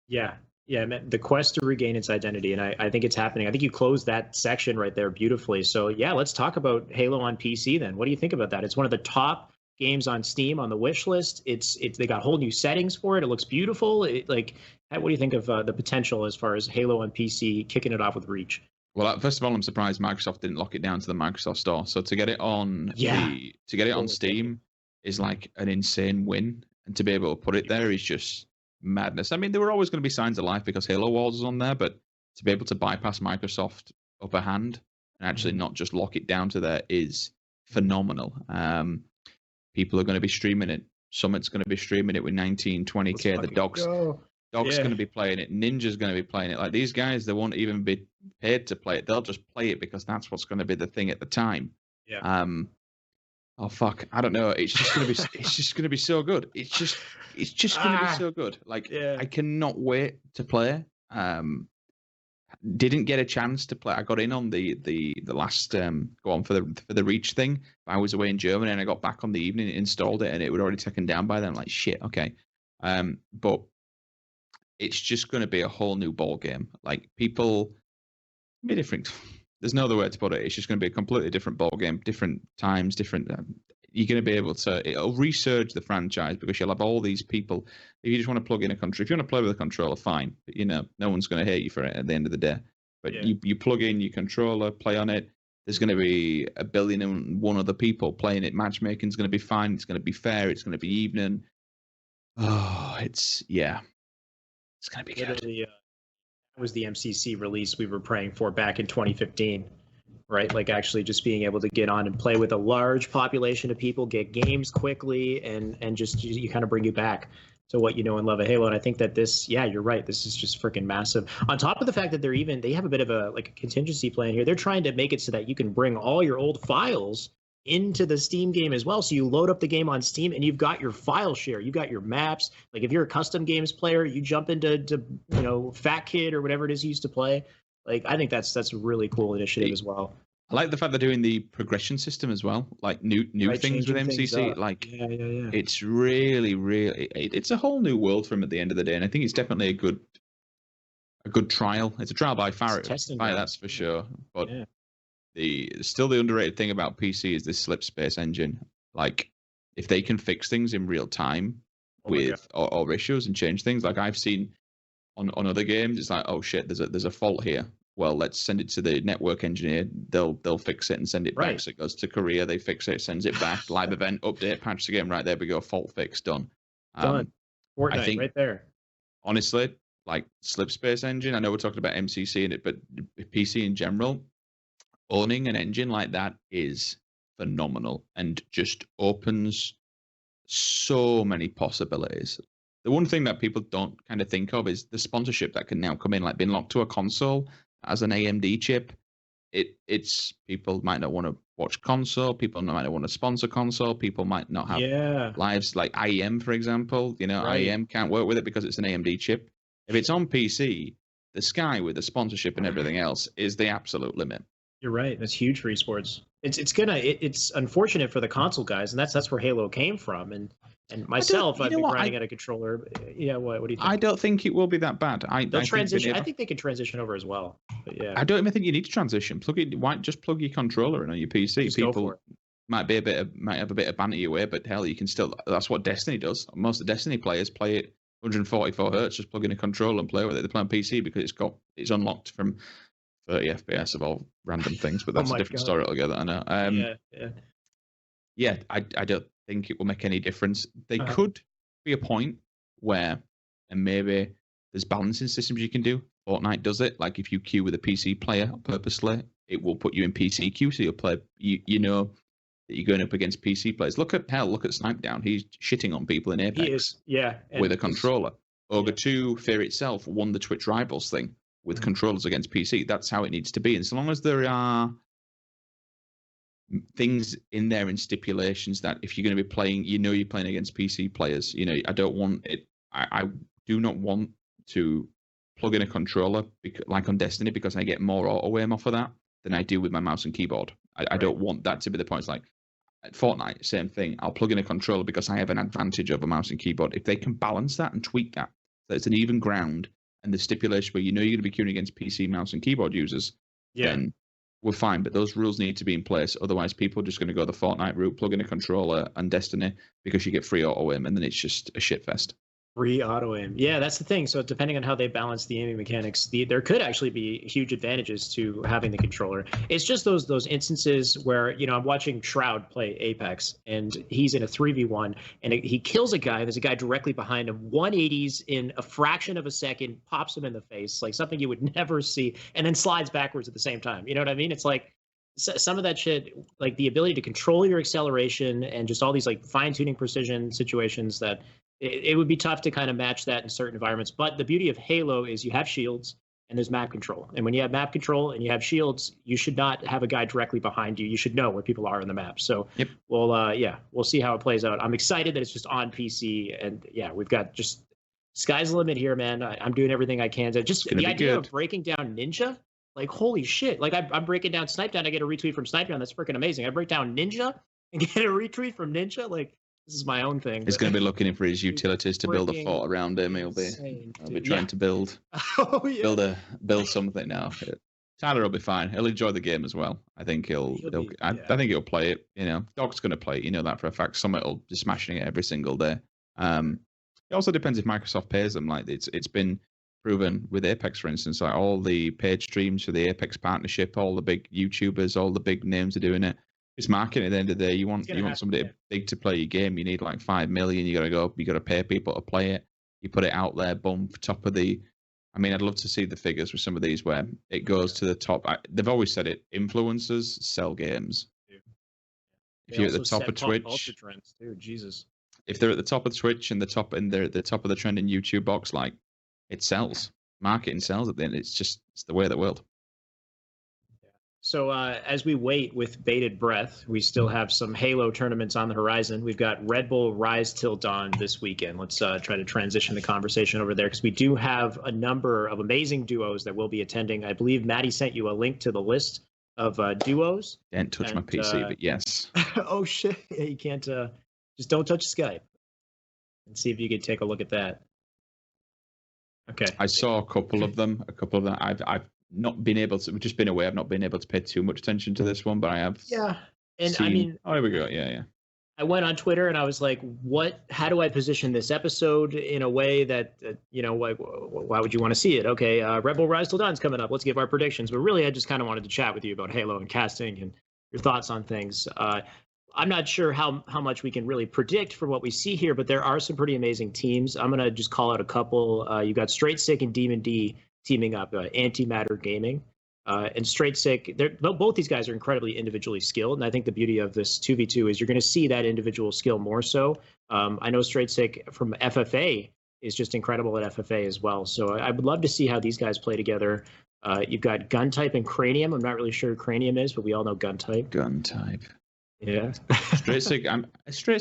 Yeah. Yeah, the quest to regain its identity, and I think it's happening. I think you closed that section right there beautifully. So yeah, let's talk about Halo on PC then. What do you think about that? It's one of the top games on Steam on the wish list. It's they got whole new settings for it. It looks beautiful. What do you think of the potential as far as Halo on PC kicking it off with Reach? Well, first of all, I'm surprised Microsoft didn't lock it down to the Microsoft Store. So to get it on on Steam is like an insane win, and to be able to put it there is just madness. I mean, there were always going to be signs of life because Halo Wars was on there, but to be able to bypass Microsoft upper hand and actually not just lock it down to there is phenomenal. People are going to be streaming it. Summit's going to be streaming it with 1920K. The Dog's going to be playing it. Ninja's going to be playing it. Like these guys, they won't even be paid to play it. They'll just play it because that's what's going to be the thing at the time. Yeah. Oh fuck! I don't know. It's just gonna be so good. It's just gonna be so good. Like I cannot wait to play. Didn't get a chance to play. I got in on the last for the Reach thing. I was away in Germany and I got back on the evening, installed it, and it was already taken down by then. I'm like shit. Okay, but it's just gonna be a whole new ball game. Like people, be different. There's no other way to put it. It's just going to be a completely different ball game, different times, different. You're going to be able to. It'll resurge the franchise because you'll have all these people. If you just want to plug in a controller, if you want to play with a controller, fine. But no one's going to hate you for it at the end of the day. But you plug in your controller, play on it. There's going to be 1,000,001 other people playing it. Matchmaking's going to be fine. It's going to be fair. It's going to be even. Oh, it's going to be good. Was the MCC release we were praying for back in 2015, right? Like actually just being able to get on and play with a large population of people, get games quickly, and just you kind of bring you back to what you know and love of Halo. And I think that this, you're right. This is just freaking massive. On top of the fact that they have a bit of a contingency plan here. They're trying to make it so that you can bring all your old files into the Steam game as well. So you load up the game on Steam and you've got your file share, you got your maps. Like if you're a custom games player, you jump into Fat Kid or whatever it is you used to play. Like I think that's a really cool initiative as well. I like the fact they're doing the progression system as well, like new things with MCC. Like it's really it's a whole new world for them at the end of the day, and I think it's definitely a good trial. It's a trial by fire, that's for sure. But the underrated thing about PC is this slip space engine. Like if they can fix things in real time or issues and change things, like I've seen on other games, it's like, oh shit, there's a fault here. Well, let's send it to the network engineer. They'll fix it and send it back. So it goes to Korea, they fix it, sends it back, live event, update, patch the game. Right there we go, fault fix, done. Done. Fortnite, I think, right there. Honestly, like slip space engine, I know we're talking about MCC in it, but PC in general, owning an engine like that is phenomenal and just opens so many possibilities. The one thing that people don't kind of think of is the sponsorship that can now come in, like being locked to a console as an AMD chip. It's people might not want to watch console, people might not want to sponsor console, people might not have lives like IEM, for example. IEM can't work with it because it's an AMD chip. If it's on PC, the sky with the sponsorship and everything else is the absolute limit. You're right. That's huge for esports. It's unfortunate for the console guys, and that's where Halo came from. And myself, I've been grinding at a controller. Yeah, what do you think? I don't think it will be that bad. They'll transition. I think they can transition over as well. But yeah. I don't even think you need to transition. Just plug your controller in on your PC. Just people might have a bit of banter your way, but hell, you can still. That's what Destiny does. Most of the Destiny players play it 144 Hz. Just plug in a controller and play with it. They play on PC because it's unlocked from 30 FPS of all random things, but that's a different story altogether. I know. yeah, I don't think it will make any difference. They could be a point where, and maybe there's balancing systems you can do. Fortnite does it. Like if you queue with a PC player purposely, it will put you in PC queue, so you'll play. You know that you're going up against PC players. Look at Snipedown. He's shitting on people in Apex. He is, yeah. With a controller. Ogre 2, Fear itself, won the Twitch Rivals thing with controllers against PC. That's how it needs to be. And so long as there are things in there in stipulations that if you're going to be playing, you're playing against PC players. I don't want it. I do not want to plug in a controller like on Destiny because I get more auto aim off of that than I do with my mouse and keyboard. I don't want that to be the point. It's like at Fortnite, same thing. I'll plug in a controller because I have an advantage over mouse and keyboard. If they can balance that and tweak that, so it's an even ground and the stipulation where you're going to be queuing against PC, mouse, and keyboard users, then we're fine. But those rules need to be in place. Otherwise, people are just going to go the Fortnite route, plug in a controller and Destiny because you get free auto aim, and then it's just a shit fest. Free auto aim. Yeah, that's the thing. So depending on how they balance the aiming mechanics, there could actually be huge advantages to having the controller. It's just those instances where, I'm watching Shroud play Apex and he's in a 3v1 and he kills a guy. There's a guy directly behind him, 180s in a fraction of a second, pops him in the face, like something you would never see, and then slides backwards at the same time. You know what I mean? It's like some of that shit, like the ability to control your acceleration and just all these like fine-tuning precision situations that it would be tough to kind of match that in certain environments. But the beauty of Halo is you have shields and there's map control. And when you have map control and you have shields, you should not have a guy directly behind you. You should know where people are on the map. So we'll see how it plays out. I'm excited that it's just on PC. And we've got just sky's the limit here, man. I'm doing everything I can to just the idea of breaking down Ninja. Like, holy shit. Like I'm breaking down Snipedown. I get a retweet from Snipedown. That's freaking amazing. I break down Ninja and get a retweet from Ninja. Like, this is my own thing. He's going to be looking for his utilities to build a fort around him. He'll be trying to build something now. Tyler will be fine. He'll enjoy the game as well. I think I think he'll play it. Dog's going to play it. That for a fact. Summit will be smashing it every single day. It also depends if Microsoft pays them. Like it's been proven with Apex, for instance. Like all the paid streams for the Apex partnership, all the big YouTubers, all the big names are doing it. It's marketing at the end of the day. You want somebody big to play your game. You need like 5 million. You got to pay people to play it. You put it out there, boom, top of the. I mean, I'd love to see the figures with some of these where it goes to the top. They've always said it. Influencers sell games. If you're at the top of Twitch, trends too. Jesus. If they're at the top of Twitch and they're at the top of the trending YouTube box, like it sells. Marketing sells at the end. It's the way of the world. So as we wait with bated breath, we still have some Halo tournaments on the horizon. We've got Red Bull Rise Till Dawn this weekend. Let's try to transition the conversation over there because we do have a number of amazing duos that will be attending. I believe Matty sent you a link to the list of duos. Can't touch my PC, but yes. Oh, shit. Yeah, you can't. Just don't touch Skype and see if you could take a look at that. Okay. I saw a couple of them. I've not been able to. We've just been away. I've not been able to pay too much attention to this one, but I have. Yeah, and seen... I mean, oh, here we go. Yeah. I went on Twitter and I was like, "What? How do I position this episode in a way that why would you want to see it?" Okay, Red Bull Rise Till Dawn's coming up. Let's give our predictions. But really, I just kind of wanted to chat with you about Halo and casting and your thoughts on things. I'm not sure how much we can really predict for what we see here, but there are some pretty amazing teams. I'm gonna just call out a couple. You got Straight Sick and Demon D teaming up, Antimatter Gaming and Straight Sick. Both these guys are incredibly individually skilled, and I think the beauty of this 2v2 is you're going to see that individual skill more so. I know Straight Sick from FFA is just incredible at FFA as well, so I would love to see how these guys play together. You've got Gun Type and Cranium. I'm not really sure who Cranium is, but we all know Gun Type. Gun Type. Yeah. Straight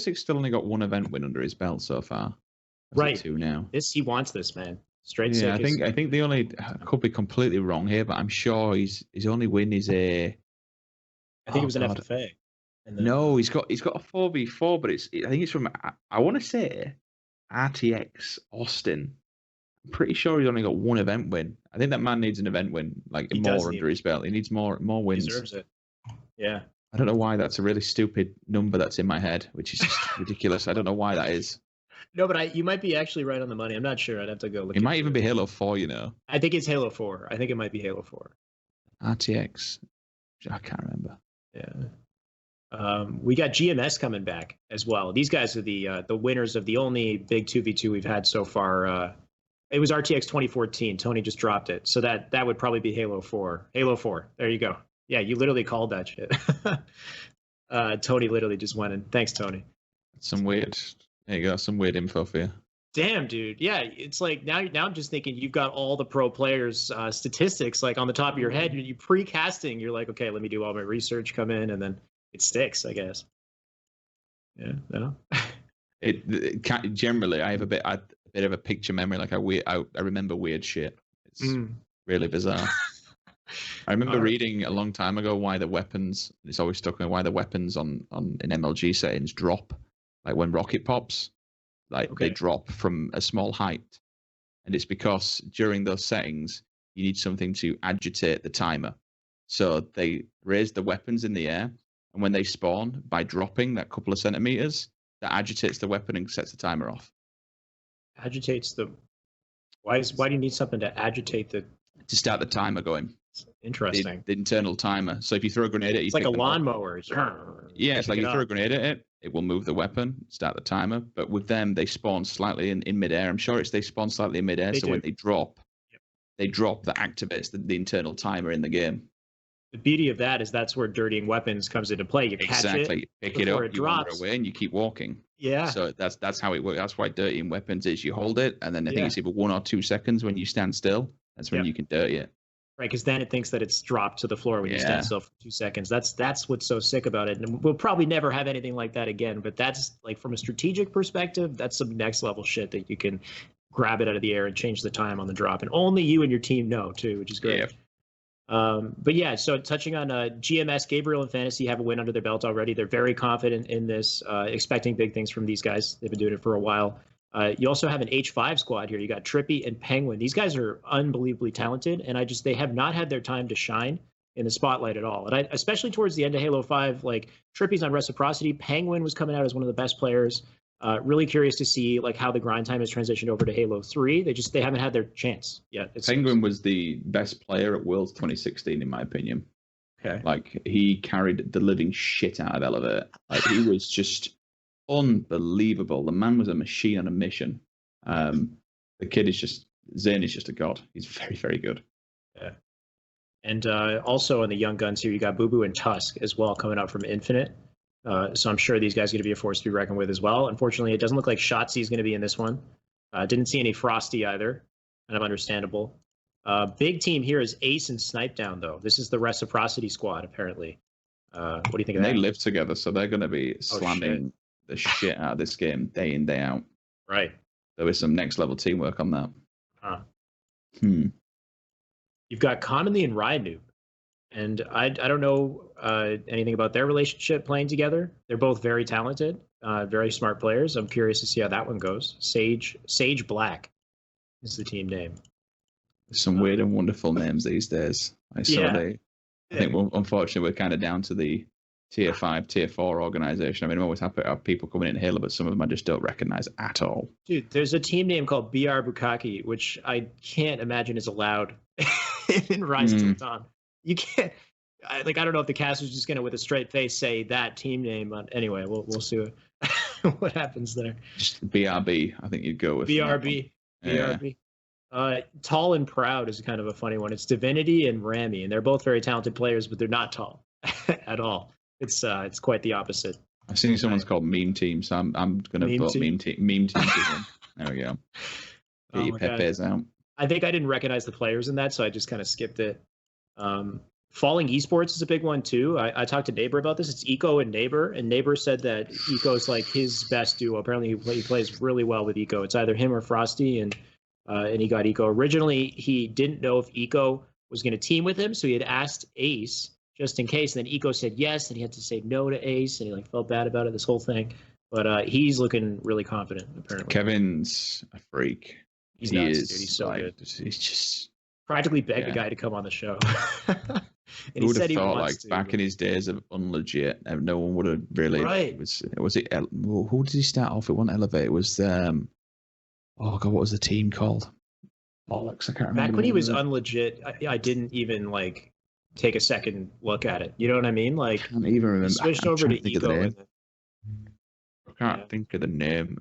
Sick still only got one event win under his belt so far. Right. 2 now. He wants this, man. Straight yeah, Sick. I think the only, I could be completely wrong here, but I'm sure his only win is a. I think it was an FFA. No, he's got a 4v4, but I think it's from, I want to say RTX Austin. I'm pretty sure he's only got one event win. I think that man needs an event win, like more under his belt. He needs more wins. He deserves it. Yeah. I don't know why that's a really stupid number that's in my head, which is just ridiculous. I don't know why that is. No, but you might be actually right on the money. I'm not sure. I'd have to go look. It might even be Halo 4, I think it's Halo 4. I think it might be Halo 4. RTX. I can't remember. Yeah. We got GMS coming back as well. These guys are the winners of the only big 2v2 we've had so far. It was RTX 2014. Tony just dropped it, so that would probably be Halo 4. Halo 4. There you go. Yeah, you literally called that shit. Tony literally just went in. Thanks, Tony. Some weird. There you go. Some weird info for you. Damn, dude. Yeah, it's like now I'm just thinking you've got all the pro players' statistics like on the top of your head. You pre-casting. You're like, okay, let me do all my research, come in, and then it sticks, I guess. Yeah, no. It generally, I have a bit of a picture memory. Like I remember weird shit. It's really bizarre. I remember reading a long time ago why the weapons. It's always stuck with me. Why the weapons in MLG settings drop, like when rocket pops, they drop from a small height, and it's because during those settings you need something to agitate the timer. So they raise the weapons in the air, and when they spawn, by dropping that couple of centimeters, that agitates the weapon and sets the timer off. Agitates the. Why do you need something to agitate the? To start the timer going. Interesting. The internal timer. So if you throw a grenade at it, it's like a lawnmower. Yeah, it's like you throw a grenade at it, it will move the weapon, start the timer. But with them, they spawn slightly in midair. I'm sure they spawn slightly in midair. So when they drop, that activates the internal timer in the game. The beauty of that is that's where dirtying weapons comes into play. You catch it, you pick it up, it you wander drops away, and you keep walking. Yeah. So that's how it works. That's why dirtying weapons is you hold it, and then I think it's either 1 or 2 seconds when you stand still. That's when you can dirty it. Right, because then it thinks that it's dropped to the floor when you stand still for 2 seconds. That's what's so sick about it. And we'll probably never have anything like that again. But that's like from a strategic perspective, that's some next level shit that you can grab it out of the air and change the time on the drop. And only you and your team know too, which is great. Yeah. But yeah, so touching on GMS, Gabriel and Fantasy have a win under their belt already. They're very confident in this, expecting big things from these guys. They've been doing it for a while. You also have an H5 squad here. You got Trippy and Penguin. These guys are unbelievably talented, and they have not had their time to shine in the spotlight at all. And especially towards the end of Halo 5, like Trippy's on Reciprocity. Penguin was coming out as one of the best players. Really curious to see like how the grind time has transitioned over to Halo 3. They haven't had their chance yet. Penguin was the best player at Worlds 2016, in my opinion. Okay. Like he carried the living shit out of Elevate. Like he was just unbelievable. The man was a machine on a mission. The kid is just Zane is just a god. He's very, very good. Yeah. And also on the young guns here, you got Boo Boo and Tusk as well coming up from Infinite. So I'm sure these guys are going to be a force to be reckoned with as well. Unfortunately, it doesn't look like Shotzi is going to be in this one. Didn't see any Frosty either. Kind of understandable. Big team here is Ace and Snipe Down, though. This is the Reciprocity squad, apparently. What do you think of that? They live together, so they're going to be slamming the shit out of this game day in, day out. Right. There is some next level teamwork on that. Huh. You've got Commonly and Rydnoob. And I don't know anything about their relationship playing together. They're both very talented, very smart players. I'm curious to see how that one goes. Sage Black is the team name. Some weird and wonderful names these days. I think, unfortunately, we're kind of down to the tier 5, tier 4 organization. I mean, I'm always happy to have people coming in Halo, but some of them I just don't recognize at all. Dude, there's a team name called BR Bukaki, which I can't imagine is allowed in Rise to the Dawn. You can't. I don't know if the cast is just going to, with a straight face, say that team name. But anyway, we'll see what happens there. Just BRB, I think you'd go with. BRB. BRB. Tall and Proud is kind of a funny one. It's Divinity and Rami, and they're both very talented players, but they're not tall at all. It's quite the opposite. I've seen someone's called Meme Team, so I'm going to vote Meme Team. There we go. Get your Pepe's out. I think I didn't recognize the players in that, so I just kind of skipped it. Falling Esports is a big one too. I talked to Neighbor about this. It's Eco and Neighbor, and Neighbor said that Eco's like his best duo. Apparently, he plays really well with Eco. It's either him or Frosty, and he got Eco. Originally, he didn't know if Eco was going to team with him, so he had asked Ace just in case. And then Eco said yes, and he had to say no to Ace, and he felt bad about it. This whole thing, but he's looking really confident. Apparently, Kevin's a freak. He's nuts, dude. He's so good. He's just practically begged the guy to come on the show. And who would have thought, back in his days of unlegit, no one would have really. Right. Was it? Who did he start off? It wasn't Elevate. It was oh god, what was the team called? Bollocks, I can't remember. Back when he was unlegit, I didn't even take a second look at it. You know what I mean? Like, I can't even remember. switched I'm over trying to think of the Eco. name. I can't Yeah. think of the name.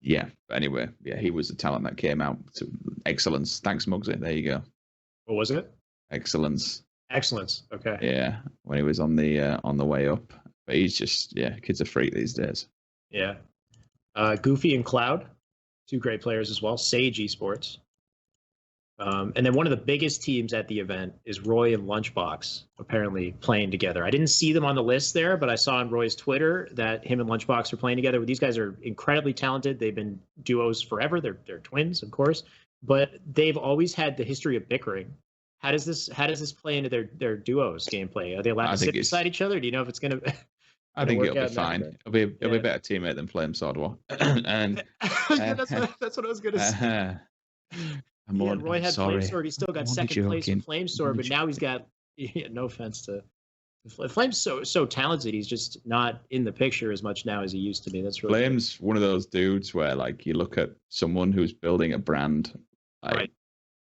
Yeah, but anyway, yeah, he was the talent that came out to excellence. Thanks, Muggsy. There you go. What was it? Excellence. Excellence. Okay. Yeah, when he was on the way up. But he's just, yeah, kid's a freak these days. Yeah. Goofy and Cloud, 2 great players as well. Sage Esports. And then one of the biggest teams at the event is Roy and Lunchbox, apparently playing together. I didn't see them on the list there, but I saw on Roy's Twitter that him and Lunchbox are playing together. These guys are incredibly talented. They've been duos forever. They're twins, of course, but they've always had the history of bickering. How does this play into their duos gameplay? Are they allowed to sit beside each other? Do you know if it's going to? I think it'll be fine. It'll be a better teammate than Flame Sword War. And that's what I was going to say. Roy had Flamesword. He still got second place in Flamesword, but now he's got. No offense to Flame's so talented. He's just not in the picture as much now as he used to be. That's really Flame's one of those dudes where, like, you look at someone who's building a brand, like,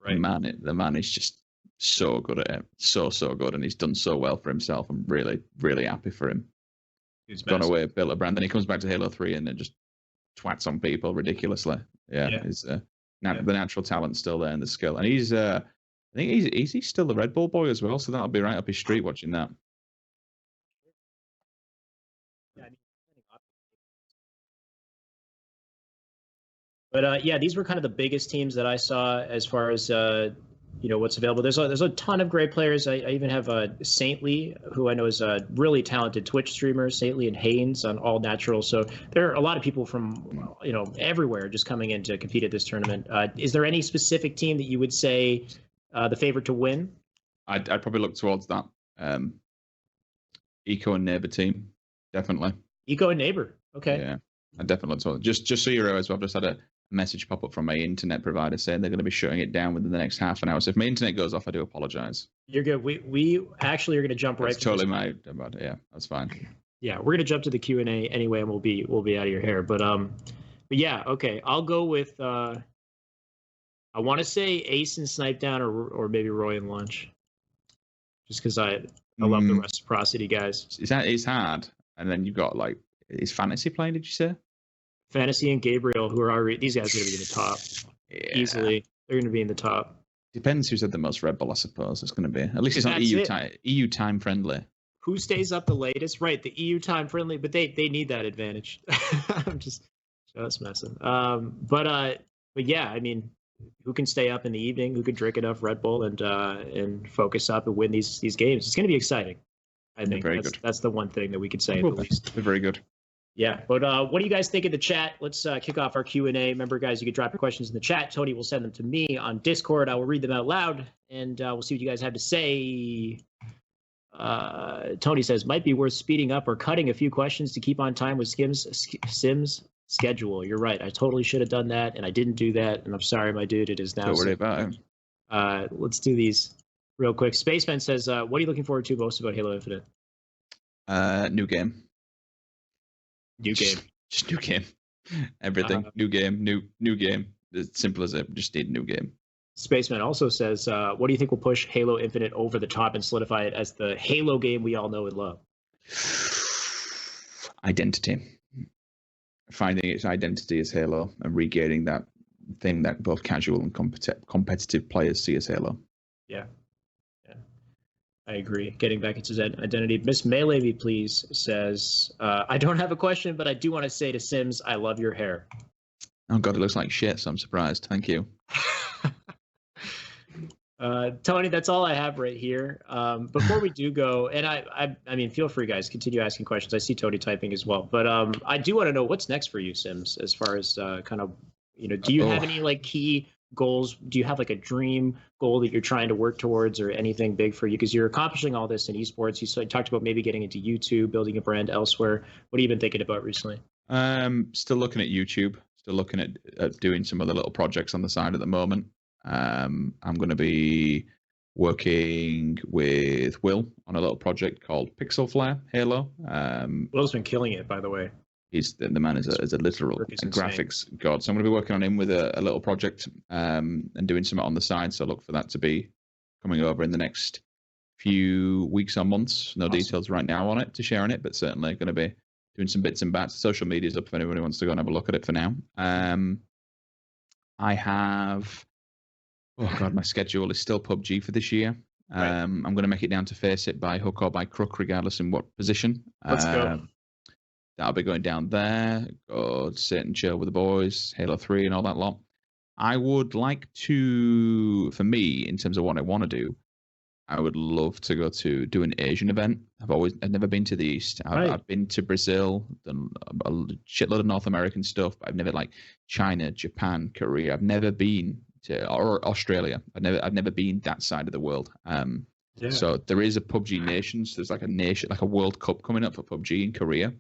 right. The man is just so good at it, so good, and he's done so well for himself. I'm really happy for him. He's gone away, built a brand, then he comes back to Halo 3 and then just twats on people ridiculously. He's the natural talent's still there and the skill, and he's I think he's still the Red Bull boy as well, so that'll be right up his street watching that. But these were kind of the biggest teams that I saw as far as what's available. There's a ton of great players. I even have Saintly, who I know is a really talented Twitch streamer. Saintly and Haynes on All Natural. So there are a lot of people from everywhere just coming in to compete at this tournament. Is there any specific team that you would say the favorite to win? I'd probably look towards that Eco and Neighbor team, definitely. Eco and Neighbor, okay. Yeah, I definitely look towards. Just so you're aware as well, I've just had a message pop up from my internet provider saying they're going to be shutting it down within the next half an hour. So if my internet goes off, I do apologize. You're good. We actually are going to jump right. It's totally my about it. Yeah, that's fine. Yeah, we're going to jump to the Q&A anyway, and we'll be out of your hair. But yeah, okay. I'll go with I want to say Ace and Snipe Down or maybe Roy and Lunch, just because I love the reciprocity guys. It's hard, and then you've got like, is Fantasy playing? Did you say? Fantasy and Gabriel, who are already, these guys are going to be in the top easily. They're going to be in the top. Depends who's had the most Red Bull, I suppose. It's going to be. At least it's not EU time friendly. Who stays up the latest? Right, the EU time friendly, but they need that advantage. I'm just messing. But yeah, I mean, who can stay up in the evening? Who can drink enough Red Bull and focus up and win these games? It's going to be exciting. I think that's the one thing that we could say at the least. They're very good. Yeah, but what do you guys think of the chat? Let's kick off our Q&A. Remember, guys, you can drop your questions in the chat. Tony will send them to me on Discord. I will read them out loud, and we'll see what you guys have to say. Tony says, might be worth speeding up or cutting a few questions to keep on time with Sim's schedule. You're right. I totally should have done that, and I didn't do that, and I'm sorry, my dude. It is now. Don't worry about it. Let's do these real quick. Spaceman says, what are you looking forward to most about Halo Infinite? New game. Just new game. Everything. New game. New game. As simple as it. Just need a new game. Spaceman also says, what do you think will push Halo Infinite over the top and solidify it as the Halo game we all know and love? Identity. Finding its identity as Halo and regaining that thing that both casual and competitive players see as Halo. Yeah. I agree. Getting back its identity. Miss Maylevy, please, says, I don't have a question, but I do want to say to Sims, I love your hair. Oh, God, it looks like shit, so I'm surprised. Thank you. Tony, that's all I have right here. Before we do go, and I mean, feel free, guys, continue asking questions. I see Tony typing as well. But I do want to know what's next for you, Sims, as far as kind of, do you have any like key goals? Do you have like a dream goal that you're trying to work towards or anything big for you? Because you're accomplishing all this in esports. You talked about maybe getting into YouTube, building a brand elsewhere. What have you been thinking about recently? Still looking at YouTube, still looking at doing some other little projects on the side at the moment. I'm going to be working with Will on a little project called Pixel Flare Halo. Will's been killing it, by the way. He's the man is a literal graphics god. So I'm going to be working on him with a little project and doing something on the side. So look for that to be coming over in the next few weeks or months. No Awesome. details right now on it to share on it, but certainly going to be doing some bits and bats. Social media's up if anybody wants to go and have a look at it for now. I have, oh God, my schedule is still PUBG for this year. Right. I'm going to make it down to face it by hook or by crook, regardless in what position. Let's go. That'll be going down there. Go sit and chill with the boys, Halo 3 and all that lot. I would like to, for me, in terms of what I want to do, I would love to go to do an Asian event. I've never been to the East. I've been to Brazil, done a shitload of North American stuff, but I've never like China, Japan, Korea. I've never been to, or Australia. I've never been that side of the world. So there is a PUBG Nations. There's like a nation, like a World Cup coming up for PUBG in Korea.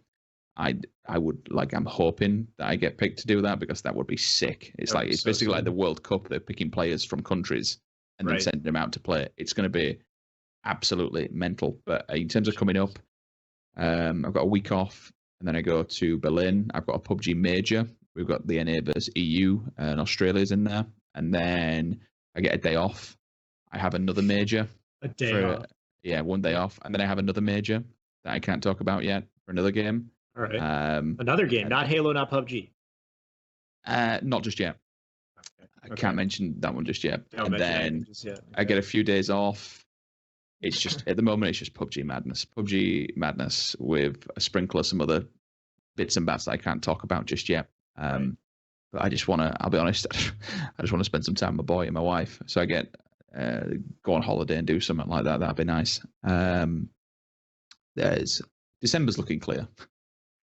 I would like, I'm hoping that I get picked to do that because that would be sick. It's like, it's basically like the World Cup. They're picking players from countries and then sending them out to play. It's going to be absolutely mental. But in terms of coming up, I've got a week off and then I go to Berlin. I've got a PUBG major. We've got the NA versus EU and Australia's in there. And then I get a day off. I have another major. A day off. Yeah, one day off. And then I have another major that I can't talk about yet for another game. All right. Another game, not Halo, not PUBG. Not just yet. I can't mention that one just yet. And then I get a few days off. It's just, at the moment, it's just PUBG madness. PUBG madness with a sprinkle of some other bits and bats that I can't talk about just yet. But I just want to, I'll be honest, I just want to spend some time with my boy and my wife. So I get, go on holiday and do something like that. That'd be nice. December's looking clear.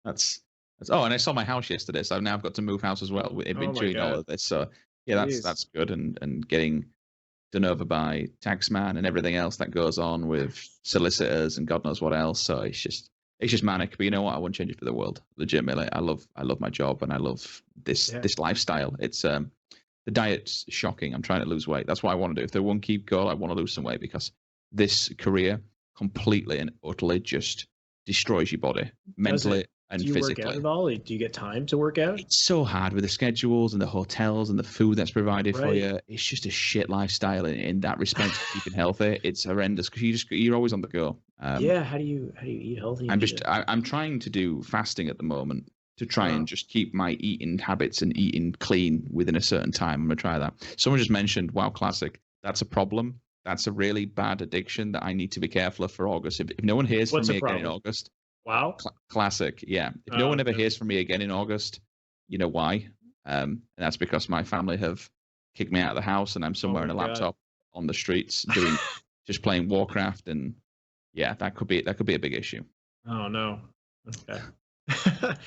That's oh, and I saw my house yesterday, so now I've got to move house as well in between all of this. So yeah, that's good, and getting done over by taxman and everything else that goes on with solicitors and God knows what else. So it's just manic. But you know what? I wouldn't change it for the world. Legitimately, I love my job and I love this lifestyle. It's the diet's shocking. I'm trying to lose weight. That's what I want to do. If there one key goal, I want to lose some weight because this career completely and utterly just destroys your body mentally and physically. Do you work out at all? Do you get time to work out? It's so hard with the schedules and the hotels and the food that's provided for you. It's just a shit lifestyle in that respect. Keeping healthy, it's horrendous because you're always on the go. How do you eat healthy? I'm trying to do fasting at the moment to try and just keep my eating habits and eating clean within a certain time. I'm gonna try that. Someone just mentioned WoW Classic. That's a problem. That's a really bad addiction that I need to be careful of for August. If no one hears from me again in August, Wow. Classic, yeah. If no one ever hears from me again in August, you know why? And that's because my family have kicked me out of the house and I'm somewhere on a laptop on the streets doing just playing Warcraft, and yeah, that could be a big issue. Oh no. Okay.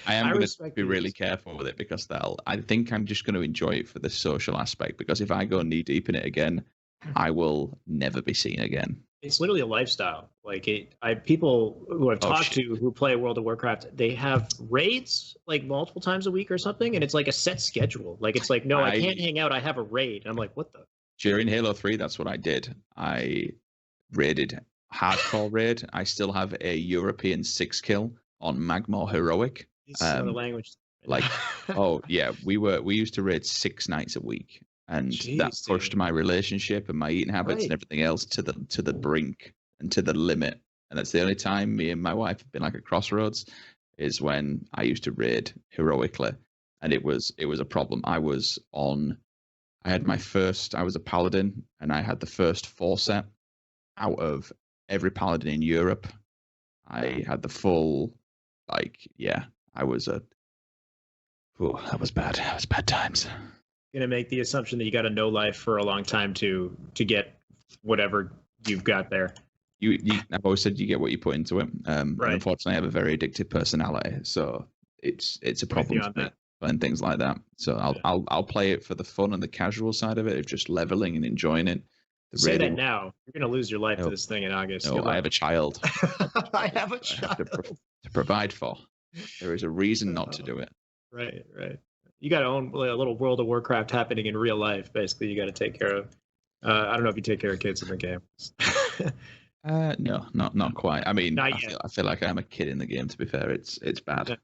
I am going to be really careful with it because I think I'm just going to enjoy it for the social aspect, because if I go knee deep in it again, I will never be seen again. It's literally a lifestyle. Like people who I've talked to who play World of Warcraft, they have raids like multiple times a week or something, and it's like a set schedule. Like it's like, no, I can't hang out. I have a raid. And I'm like, what the? During Halo 3, that's what I did. I raided hardcore raid. I still have a European 6-kill on Magmor Heroic. The language. Like, oh yeah, we used to raid 6 nights a week. And that pushed my relationship and my eating habits and everything else to the brink and to the limit. And that's the only time me and my wife have been like at crossroads, is when I used to raid heroically, and it was a problem. I was a paladin, and I had the first 4 set out of every paladin in Europe. I had the full, that was bad. That was bad times. Gonna make the assumption that you got to know life for a long time to get whatever you've got there. I've always said you get what you put into it. Unfortunately, I have a very addictive personality, so it's a problem for me and things like that. So I'll play it for the fun and the casual side of it, of just leveling and enjoying it. Say that now. You're gonna lose your life to this thing in August. No, I have a child. I have a child to provide for. There is a reason not to do it. Right. You got to own a little World of Warcraft happening in real life. Basically, you got to take care of. I don't know if you take care of kids in the game. No, not quite. I mean, I feel like I'm a kid in the game. To be fair, it's bad.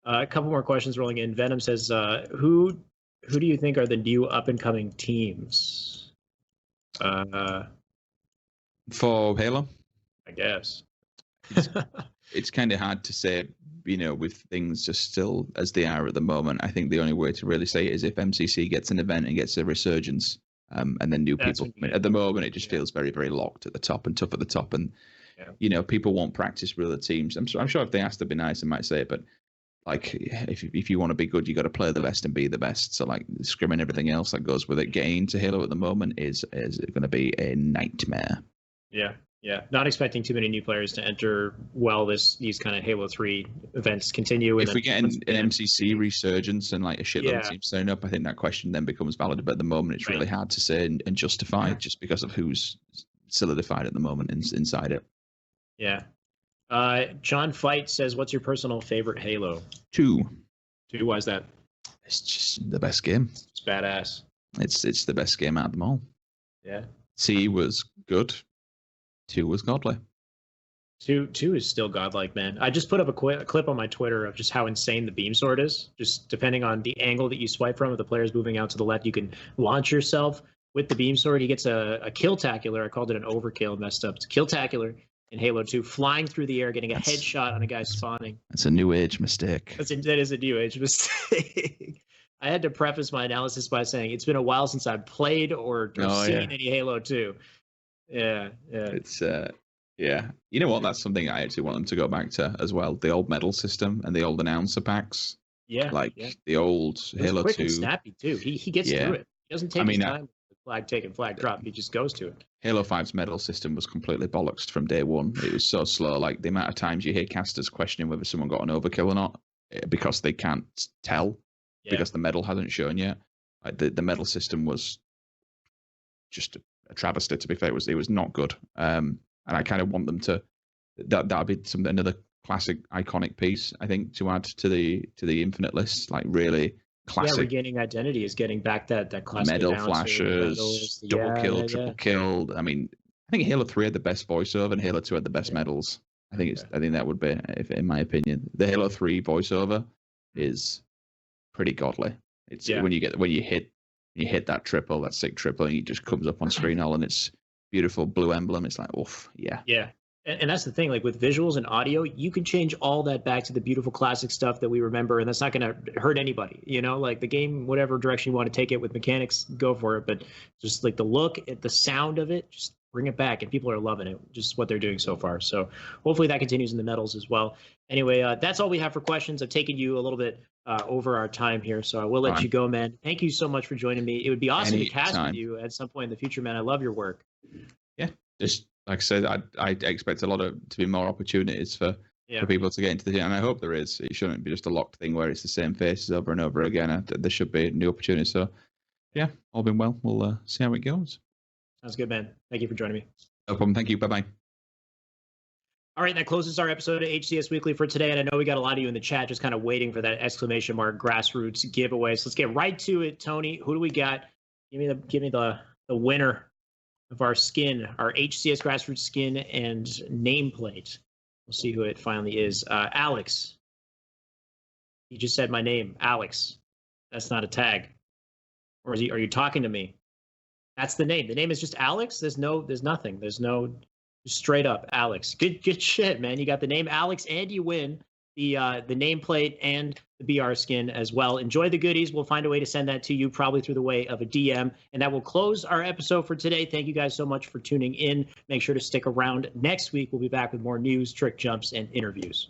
A couple more questions rolling in. Venom says, "Who do you think are the new up and coming teams?" For Halo, I guess. it's kind of hard to say, with things just still as they are at the moment. I think the only way to really say it is if MCC gets an event and gets a resurgence, and then new people come in. At the moment, it just feels very, very locked at the top and tough at the top. And, people won't practice with other teams. I'm sure if they asked to be nice, I might say it, but like if you want to be good, you got to play the best and be the best. So like scrim and everything else that goes with it, getting into Halo at the moment is going to be a nightmare. Yeah, not expecting too many new players to enter while these kind of Halo 3 events continue. If we get an MCC resurgence and like a shitload of teams turning up, I think that question then becomes valid. But at the moment, it's really hard to say and justify just because of who's solidified at the moment inside it. Yeah. John Fight says, what's your personal favorite Halo? 2. Why is that? It's just the best game. It's badass. It's the best game out of them all. Yeah. C was good. 2 was godly. 2 is still godlike, man. I just put up a clip on my Twitter of just how insane the beam sword is. Just depending on the angle that you swipe from, if the player's moving out to the left, you can launch yourself with the beam sword. He gets a kill-tacular. I called it an overkill, messed up. It's kill-tacular in Halo 2, flying through the air, getting a headshot on a guy spawning. That's a new age mistake. That is a new age mistake. I had to preface my analysis by saying it's been a while since I've played or seen any Halo 2. Yeah. It's You know what? That's something I actually want them to go back to as well. The old medal system and the old announcer packs. Yeah. The old Halo 2. And snappy too. He gets through it. He doesn't take his time. Flag taken, flag drop. He just goes to it. Halo 5's medal system was completely bollocksed from day one. It was so slow. Like the amount of times you hear casters questioning whether someone got an overkill or not because they can't tell because the medal hasn't shown yet. Like the medal system was just a travesty. To be fair, it was not good. And I kind of want them to. That'd be another classic, iconic piece. I think to add to the Infinite list, like really. Classic. Yeah, regaining identity is getting back that classic medal flashes, double kill, triple killed. I mean, I think Halo 3 had the best voiceover and Halo 2 had the best medals. I think that would be, in my opinion, the Halo 3 voiceover is pretty godly. It's when you hit that triple, that sick triple, and it just comes up on screen all in its beautiful blue emblem. It's like, oof, yeah. Yeah. And that's the thing, like with visuals and audio, you can change all that back to the beautiful classic stuff that we remember, and that's not going to hurt anybody, like the game, whatever direction you want to take it with mechanics, go for it. But just like the look at the sound of it, just bring it back, and people are loving it, just what they're doing so far. So hopefully that continues in the medals as well. Anyway, that's all we have for questions. I've taken you a little bit over our time here, so I will let you go, man. Thank you so much for joining me. It would be awesome to cast with you at some point in the future, man. I love your work. Yeah, just like I said, I expect a lot to be more opportunities for people to get into the team, and I hope there is. It shouldn't be just a locked thing where it's the same faces over and over again. There should be new opportunities. So, yeah, all been well. We'll see how it goes. Sounds good, man. Thank you for joining me. No problem. Thank you. Bye-bye. All right, that closes our episode of HCS Weekly for today, and I know we got a lot of you in the chat just kind of waiting for that exclamation mark grassroots giveaway. So let's get right to it, Tony. Who do we got? Give me the winner of our skin, our HCS Grassroots skin and nameplate. We'll see who it finally is. Alex. He just said my name, Alex. That's not a tag. Or are you talking to me? That's the name. The name is just Alex. There's nothing. There's no straight up Alex. Good shit, man. You got the name Alex and you win the nameplate and the BR skin as well. Enjoy the goodies. We'll find a way to send that to you, probably through the way of a DM. And that will close our episode for today. Thank you guys so much for tuning in. Make sure to stick around. Next week, we'll be back with more news, trick jumps, and interviews.